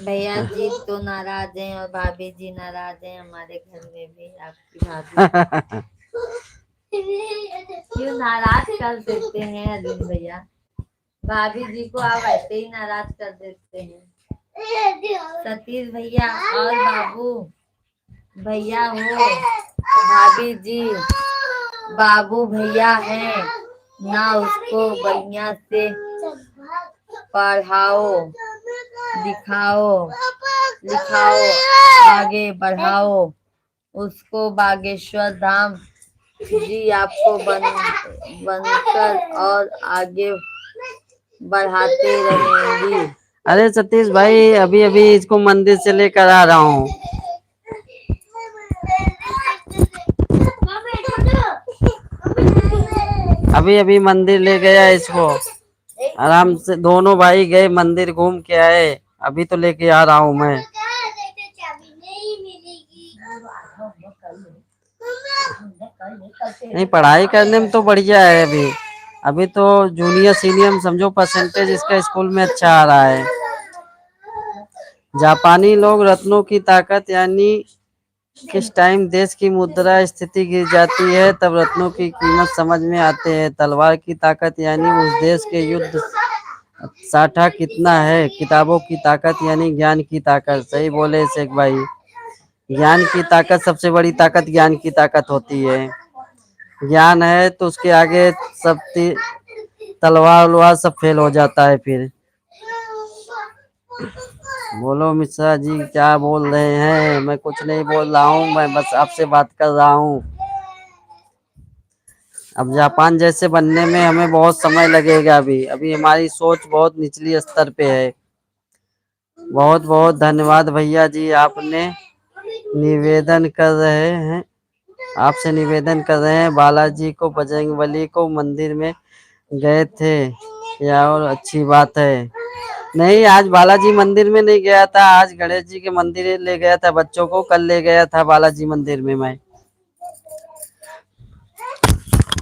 [SPEAKER 1] भैया जी तो नाराज हैं और भाभी जी नाराज हैं, हमारे घर में भी आपकी भाभी। क्यों नाराज कर देते हैं अरविंद भैया? भाभी जी को आप ऐसे ही नाराज कर देते हैं। सतीश भैया और बाबू भैया हो, भाभी जी बाबू भैया हैं ना, उसको बढ़िया से पढ़ाओ लिखाओ आगे बढ़ाओ, उसको बागेश्वर धाम जी आपको बनकर और आगे बढ़ाते रहेंगी।
[SPEAKER 2] अरे सतीश भाई अभी अभी इसको मंदिर से लेकर आ रहा हूँ। अभी अभी मंदिर ले गया इसको। आराम से दोनों भाई गए मंदिर घूम के आए, अभी तो लेके आ रहा हूँ मैं। नहीं, पढ़ाई करने में तो बढ़िया है अभी। अभी तो जूनियर सीनियर समझो परसेंटेज इसका स्कूल में अच्छा आ रहा है। जापानी लोग रत्नों की ताकत यानी किस टाइम देश की मुद्रा स्थिति गिर जाती है तब रत्नों की कीमत समझ में आते हैं। तलवार की ताकत यानी उस देश के युद्ध साठा कितना है। किताबों की ताकत यानी ज्ञान की ताकत। सही बोले शेख भाई, ज्ञान की ताकत सबसे बड़ी ताकत ज्ञान की ताकत होती है। ज्ञान है तो उसके आगे सब तलवार वलवार सब फेल हो जाता है। फिर बोलो मिश्रा जी क्या बोल रहे हैं? मैं कुछ नहीं बोल रहा हूँ, मैं बस आपसे बात कर रहा हूँ। अब जापान जैसे बनने में हमें बहुत समय लगेगा। अभी अभी हमारी सोच बहुत निचली स्तर पे है। बहुत बहुत धन्यवाद भैया जी, आपने निवेदन कर रहे हैं, आपसे निवेदन कर रहे हैं। बालाजी को बजरंगबली को मंदिर में गए थे या और अच्छी बात है। नहीं, आज बालाजी मंदिर में नहीं गया था, आज गणेश जी के मंदिर ले गया था बच्चों को। कल ले गया था बालाजी मंदिर में मैं।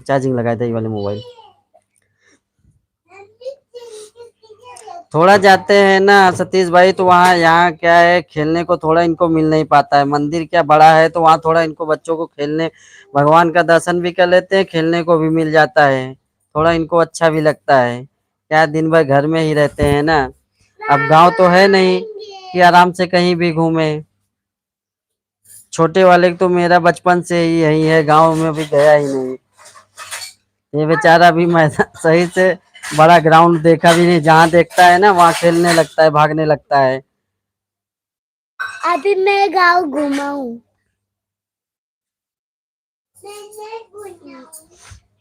[SPEAKER 2] चार्जिंग लगाया था ये वाले मोबाइल। थोड़ा जाते हैं ना सतीश भाई तो वहाँ यहाँ क्या है, खेलने को थोड़ा इनको मिल नहीं पाता है। मंदिर क्या बड़ा है तो वहाँ थोड़ा इनको बच्चों को खेलने, भगवान का दर्शन भी कर लेते हैं, खेलने को भी मिल जाता है। थोड़ा इनको अच्छा भी लगता है। क्या दिन भर घर में ही रहते हैं ना। अब गांव तो है नहीं कि आराम से कहीं भी घूमे। छोटे वाले तो मेरा बचपन से ही यही है, गांव में भी गया ही नहीं। ये बेचारा भी मैदान सही से बड़ा ग्राउंड देखा भी नहीं, जहाँ देखता है ना वहाँ खेलने लगता है, भागने लगता है।
[SPEAKER 1] अभी मैं गाँव घूमा हूँ।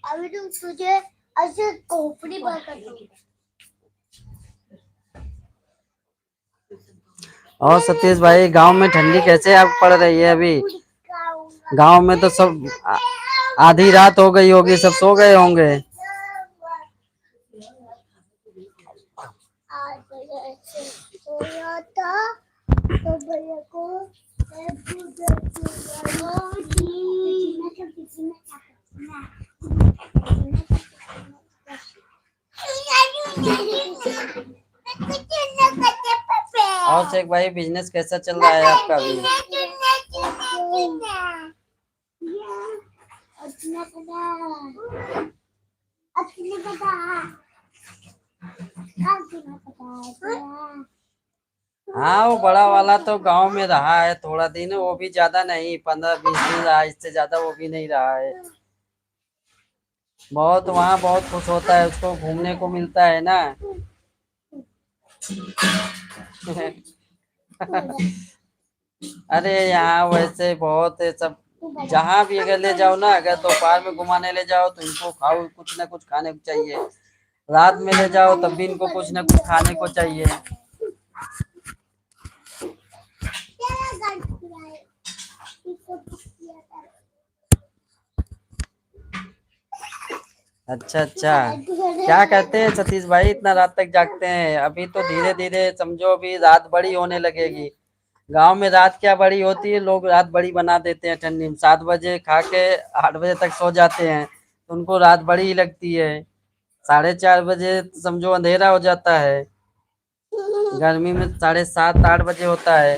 [SPEAKER 1] अभी तो तुझे ऐसे खोपड़ी भर कर दूंगी।
[SPEAKER 2] और सतीश भाई गांव में ठंडी कैसे आप पड़ रही है अभी? गांव में तो सब आधी रात हो गई होगी, सब सो गए होंगे। सोया था तो भैया को और शेख भाई बिजनेस कैसा चल रहा है आपका अभी? हाँ, वो बड़ा वाला तो गांव में रहा है थोड़ा दिन, वो भी ज्यादा नहीं, 15-20 दिन रहा, इससे ज्यादा वो भी नहीं रहा है। बहुत वहाँ बहुत खुश होता है, उसको घूमने को मिलता है ना। अरे यहाँ वैसे बहुत सब, जहाँ भी अगर ले जाओ ना, अगर दोपहर में घुमाने ले जाओ तो इनको खाओ कुछ ना कुछ खाने को चाहिए। रात में ले जाओ तब भी इनको कुछ ना कुछ खाने को चाहिए। अच्छा अच्छा, क्या कहते हैं सतीश भाई, इतना रात तक जागते हैं? अभी तो धीरे धीरे समझो अभी रात बड़ी होने लगेगी। गांव में रात क्या बड़ी होती है, लोग रात बड़ी बना देते हैं ठंडी में। 7 बजे खा के 8 बजे तक सो जाते हैं तो उनको रात बड़ी ही लगती है। 4:30 बजे समझो अंधेरा हो जाता है। गर्मी में 7:30-8 बजे होता है।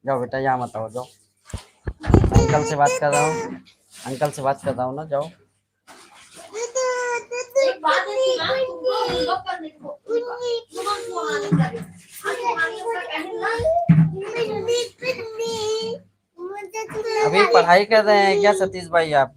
[SPEAKER 2] जाओ बेटा, यहाँ मत आओ, जाओ। अंकल से बात कर रहा हूँ, अंकल से बात कर रहा हूँ ना, जाओ। अभी पढ़ाई कर रहे हैं क्या सतीश भाई आप?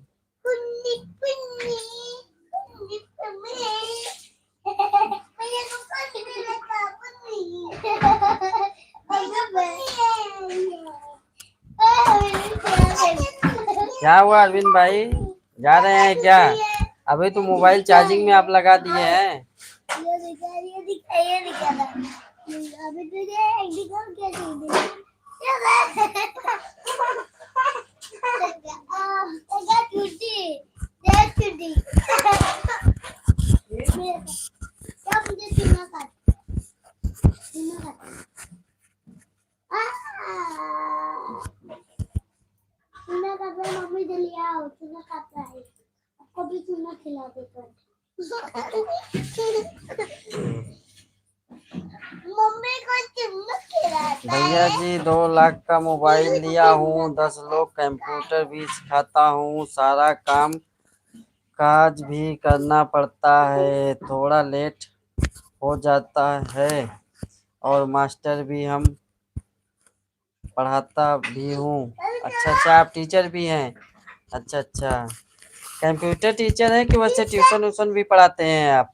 [SPEAKER 2] क्या हुआ अरविंद भाई, जा रहे हैं क्या? अभी तो मोबाइल चार्जिंग में आप लगा दिए हैं। अभी तुझे
[SPEAKER 1] चूना खाता है, आपको भी चूना खिला देता है। मम्मी को चूना खिलाता है।
[SPEAKER 2] भैया जी 2 लाख का मोबाइल लिया हूँ, 10 लोग कंप्यूटर भी सिखाता हूँ, सारा काम काज भी करना पड़ता है, थोड़ा लेट हो जाता है और मास्टर भी हम पढ़ाता भी हूँ। अच्छा अच्छा, आप टीचर भी हैं? अच्छा अच्छा, कंप्यूटर टीचर है कि वैसे ट्यूशन व्यूशन भी पढ़ाते हैं आप?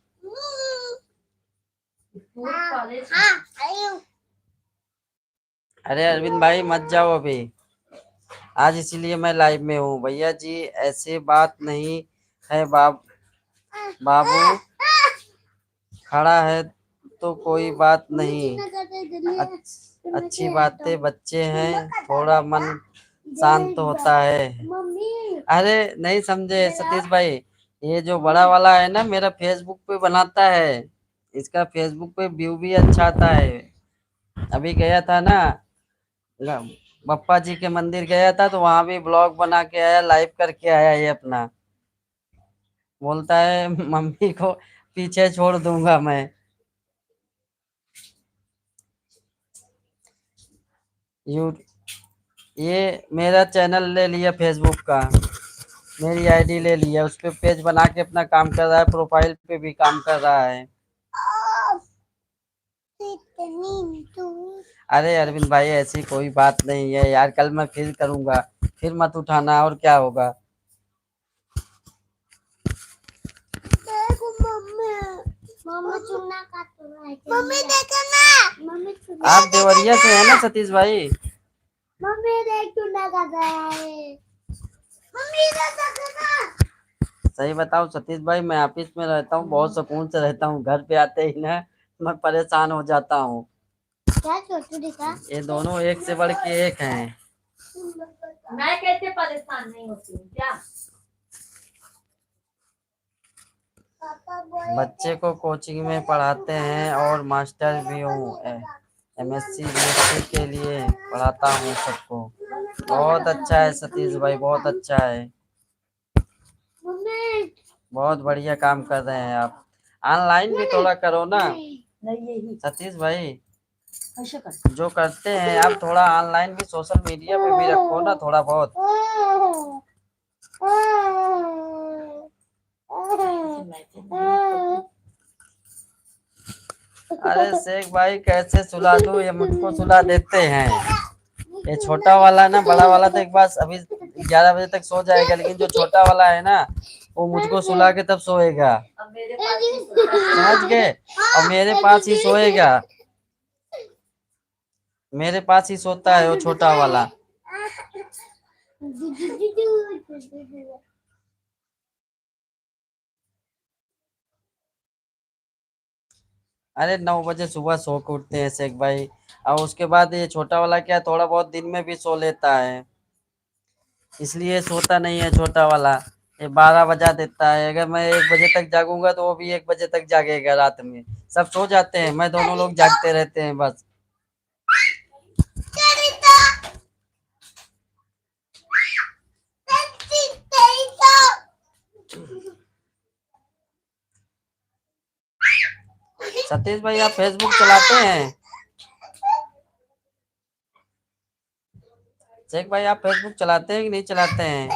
[SPEAKER 2] अरे अरविंद भाई मत जाओ अभी, आज इसीलिए मैं लाइव में हूँ। भैया जी ऐसे बात नहीं है, बाबू खड़ा है तो कोई बात नहीं। अच्छी बातें, बच्चे हैं, थोड़ा मन शांत होता है। अरे नहीं समझे सतीश भाई, ये जो बड़ा वाला है ना मेरा फेसबुक पे बनाता है, इसका फेसबुक पे व्यू भी अच्छा आता है। अभी गया था ना बप्पा जी के मंदिर गया था तो वहां भी ब्लॉग बना के आया, लाइव करके आया ये अपना। बोलता है मम्मी को पीछे छोड़ दूंगा मैं। यू ये मेरा चैनल ले लिया फेसबुक का, मेरी आईडी ले लिया, उस पे पेज बना के अपना काम कर रहा है, प्रोफाइल पे भी काम कर रहा है। अरे अरविंद भाई ऐसी कोई बात नहीं है यार, कल मैं फिर करूंगा, फिर मत उठाना और क्या होगा।
[SPEAKER 1] मम्मी देखो ना, मम्मी
[SPEAKER 2] आप देवरिया से है ना सतीश भाई?
[SPEAKER 1] मम्मी देख चूना खाता है, मम्मी देखो ना।
[SPEAKER 2] सही बताओ सतीश भाई, मैं ऑफिस में रहता हूँ, बहुत सुकून से रहता हूँ, घर पे आते ही ना मैं परेशान हो जाता हूँ।
[SPEAKER 1] क्या छोटू दिखा?
[SPEAKER 2] ये दोनों एक से बढ़ के एक हैं।
[SPEAKER 1] मैं कैसे परेशान नहीं होती हूँ क्या?
[SPEAKER 2] बच्चे को कोचिंग में पढ़ाते हैं और मास्टर भी हूँ, एमएससी बीएससी के लिए पढ़ाता हूँ सबको। बहुत अच्छा है सतीश भाई, बहुत अच्छा है, बहुत बढ़िया काम कर रहे हैं आप। ऑनलाइन भी थोड़ा करो ना सतीश भाई, जो करते हैं आप थोड़ा ऑनलाइन भी, सोशल मीडिया पे भी रखो ना थोड़ा बहुत। अरे शेख भाई कैसे सुला दूं, ये मुझको सुला देते हैं। ये छोटा वाला ना, बड़ा वाला तो एक बार अभी 11 बजे तक सो जाएगा, लेकिन जो छोटा वाला है ना वो मुझको सुला के तब सोएगा, समझ गए? और मेरे पास ही सोएगा, मेरे पास ही सोता है वो छोटा वाला। अरे 9 बजे सुबह सो के उठते हैं शेख भाई, और उसके बाद ये छोटा वाला क्या थोड़ा बहुत दिन में भी सो लेता है, इसलिए सोता नहीं है छोटा वाला। ये 12 बजा देता है, अगर मैं 1 बजे तक जागूंगा तो वो भी 1 बजे तक जागेगा। रात में सब सो जाते हैं, मैं दोनों लोग जागते रहते हैं बस। सतीश भाई आप फेसबुक चलाते हैं? शेख भाई आप फेसबुक चलाते हैं कि नहीं चलाते हैं?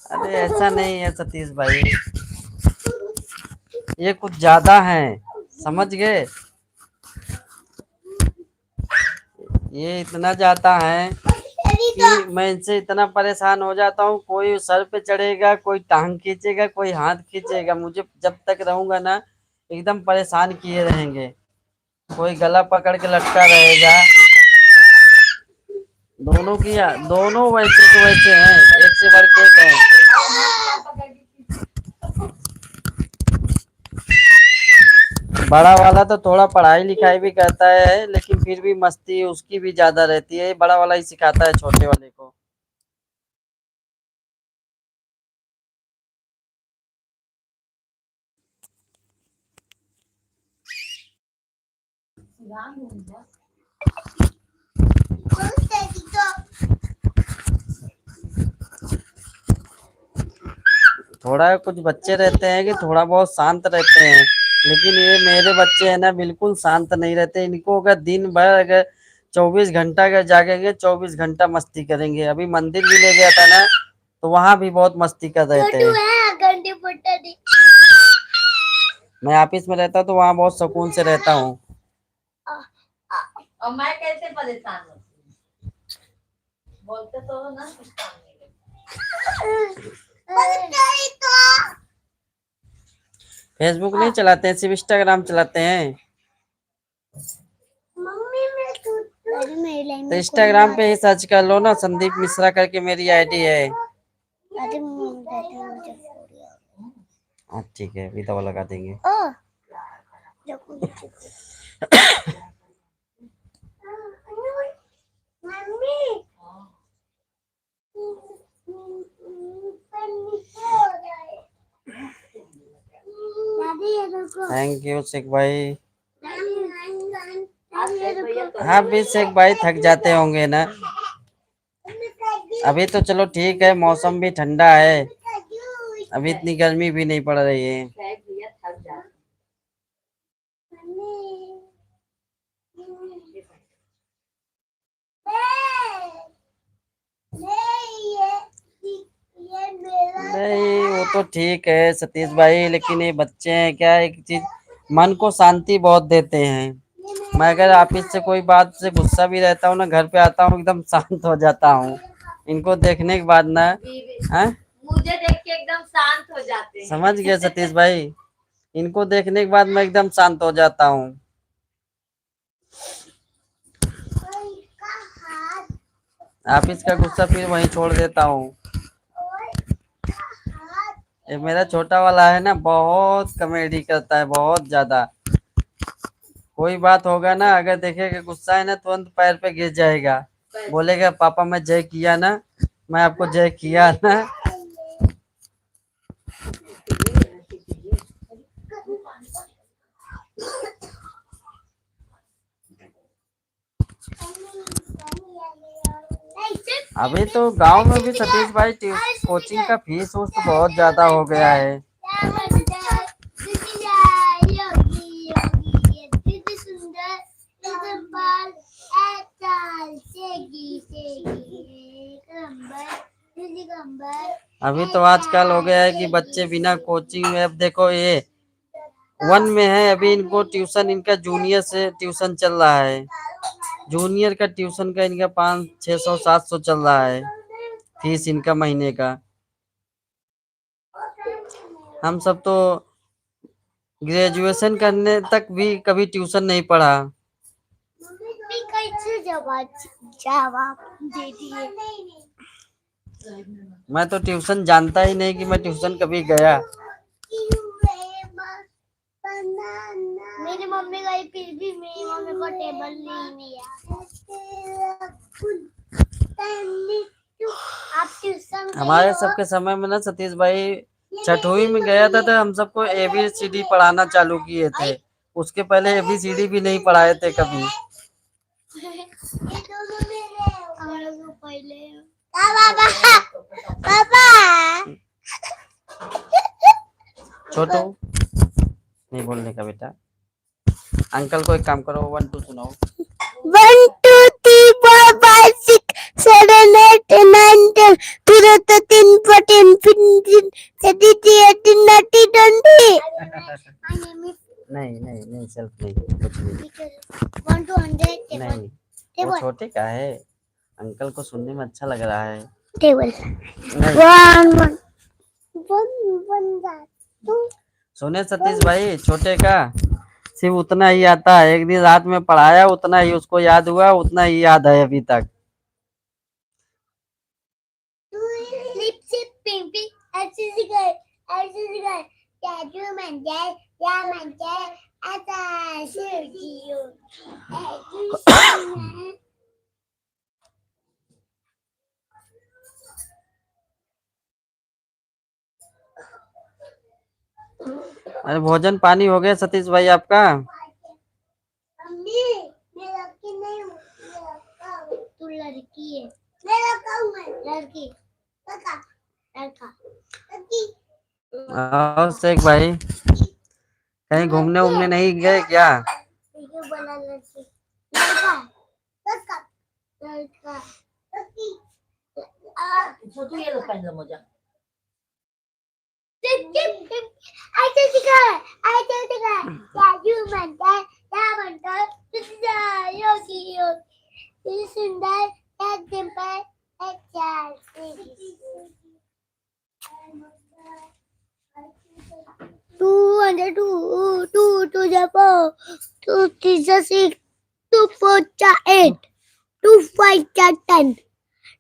[SPEAKER 2] अरे ऐसा नहीं है सतीश भाई, ये कुछ ज्यादा है, समझ गए? ये इतना जाता है कि मैं इनसे इतना परेशान हो जाता हूँ, कोई सर पे चढ़ेगा, कोई टांग खींचेगा, कोई हाथ खींचेगा, मुझे जब तक रहूंगा ना एकदम परेशान किए रहेंगे, कोई गला पकड़ के लटका रहेगा। दोनों वैसे के वैसे हैं, एक से बढ़ के एक हैं। बड़ा वाला तो थोड़ा पढ़ाई लिखाई भी करता है, लेकिन फिर भी मस्ती उसकी भी ज्यादा रहती है। बड़ा वाला ही सिखाता है छोटे वाले को। थोड़ा कुछ बच्चे रहते हैं कि थोड़ा बहुत शांत रहते हैं, लेकिन ये मेरे बच्चे हैं ना, बिल्कुल शांत नहीं रहते। इनको अगर दिन भर अगर 24 घंटा अगर जागेंगे, 24 घंटा मस्ती करेंगे। अभी मंदिर भी ले गया था ना, तो वहां भी बहुत मस्ती कर रहे थे। मैं ऑफिस में रहता हूँ तो वहाँ बहुत सुकून से रहता हूँ।
[SPEAKER 1] और मैं कैसे परेशान होती हूँ? बोलते तो हो ना कुछ काम नहीं करते।
[SPEAKER 2] फेसबुक नहीं चलाते हैं, सिर्फ इंस्टाग्राम चलाते हैं। तो इंस्टाग्राम पे ही सर्च कर लो ना, संदीप मिश्रा करके मेरी आईडी है। हाँ ठीक है, अभी दवा लगा देंगे। थैंक यू शेख भाई। हाँ भी शेख भाई थक जाते होंगे ना। अभी तो चलो ठीक है, मौसम भी ठंडा है, अभी इतनी गर्मी भी नहीं पड़ रही है। नहीं वो तो ठीक है सतीश भाई, लेकिन ये बच्चे हैं क्या, एक चीज मन को शांति बहुत देते हैं। मैं अगर ऑफिस से कोई बात से गुस्सा भी रहता हूँ ना, घर पे आता हूँ एकदम शांत हो जाता हूँ। इनको देखने के बाद ना, हाँ
[SPEAKER 1] मुझे देख के एकदम शांत हो जाते हैं।
[SPEAKER 2] समझ गए सतीश भाई, इनको देखने के बाद मैं एकदम शांत हो जाता हूँ। ऑफिस का गुस्सा फिर वहीं छोड़ देता हूँ। ये मेरा छोटा वाला है ना, बहुत कॉमेडी करता है, बहुत ज्यादा। कोई बात होगा ना, अगर देखेगा गुस्सा है ना, तुरंत पैर पे गिर जाएगा, बोलेगा पापा मैं जय किया ना, मैं आपको जय किया ना। अभी तो गांव में भी सतीश भाई कोचिंग का फीस उस तो बहुत ज्यादा हो गया है। अभी तो आजकल हो गया है कि बच्चे बिना कोचिंग में, अब देखो ये 1 में है, अभी इनको ट्यूशन, इनका जूनियर से ट्यूशन चल रहा है। जूनियर का ट्यूशन का इनका 500, 600, 700 चल रहा है फीस इनका महीने का। हम सब तो ग्रेजुएशन करने तक भी कभी ट्यूशन नहीं पढ़ा। जवाब दे दिए। मैं तो ट्यूशन जानता ही नहीं कि मैं ट्यूशन कभी गया।
[SPEAKER 1] मेरी मम्मी गई, फिर भी मेरी मम्मी को टेबल नहीं आप ट्यूशन
[SPEAKER 2] हमारे सबके समय में ना सतीश भाई, छठवीं में गया था तो हम सबको ABCD पढ़ाना चालू किए थे। उसके पहले ABCD भी नहीं पढ़ाए थे कभी। छोटू नहीं बोलने का बेटा। अंकल को एक काम करो, 1 2 सुनाओ।
[SPEAKER 3] 1 2 3 4 5 6 7 8 9 10 फिर 13 14 15 17 18 19 20।
[SPEAKER 2] नहीं नहीं नहीं, सेल्फ नहीं, कुछ नहीं।
[SPEAKER 3] 1 to 100
[SPEAKER 2] नहीं वो छोटे का है, अंकल को सुनने में अच्छा लग रहा है।
[SPEAKER 3] टेबल
[SPEAKER 2] नहीं
[SPEAKER 3] 1 1 2।
[SPEAKER 2] सुने सतीश भाई, छोटे का सिर्फ उतना ही आता है, एक दिन रात में पढ़ाया, उतना ही उसको याद हुआ, उतना ही याद है अभी तक। अरे भोजन पानी हो गया सतीश भाई आपका?
[SPEAKER 3] तू लड़की है, मैं लड़का हूँ, लड़की, लड़का, लड़का, लड़की।
[SPEAKER 2] और शेख भाई कहीं घूमने उमने नहीं गए क्या?
[SPEAKER 3] बोला लड़की, लड़का, लड़का, लड़का, लड़की।
[SPEAKER 1] छोटू ये लोग पहन लो मोजा।
[SPEAKER 3] सुंदर एक दिन पर एक चार two and two the four, 2 3 the 6, 2 4 the 8, 2 5 the 10,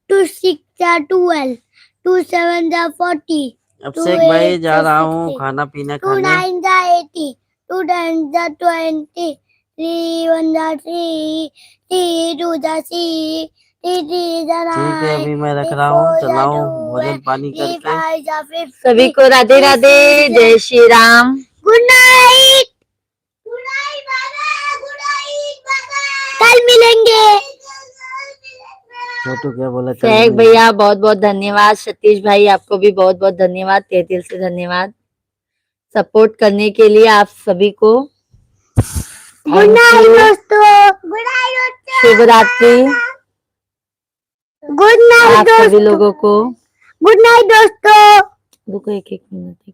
[SPEAKER 3] 2 6 the 12, 2 7 the 40.
[SPEAKER 2] अब शेख भाई जा रहा हूँ खाना पीना
[SPEAKER 3] 2
[SPEAKER 2] खाने।
[SPEAKER 3] 9 the 80, 2 10 the 20, 3 1 the 3, 3 2 the 6, 3 3 the 9.
[SPEAKER 2] ठीक है अभी मैं रख रहा हूँ, चला हूँ भोजन पानी करके।
[SPEAKER 1] सभी को राधे राधे, जय Shri Ram.
[SPEAKER 3] Good night, good night बाबा, गुड नाइट बाबा, कल मिलेंगे।
[SPEAKER 2] छोटू क्या बोला?
[SPEAKER 1] शेख भैया बहुत बहुत धन्यवाद। सतीश भाई आपको भी बहुत बहुत धन्यवाद, तहे दिल से धन्यवाद सपोर्ट करने के लिए आप सभी को।
[SPEAKER 3] गुड नाइट दोस्तों, गुड नाइट दोस्तों,
[SPEAKER 1] शुभ रात्रि
[SPEAKER 3] गुड नाइट
[SPEAKER 1] आप सभी
[SPEAKER 3] दोस्तों,
[SPEAKER 1] लोगों को।
[SPEAKER 3] गुड नाइट दोस्तों।
[SPEAKER 1] रुको एक एक minute.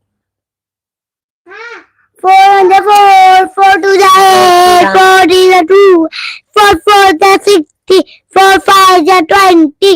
[SPEAKER 3] 4 on the 4, 4 to the 8, 4 is the 2, 4 4 the 60, 4 5 the 20,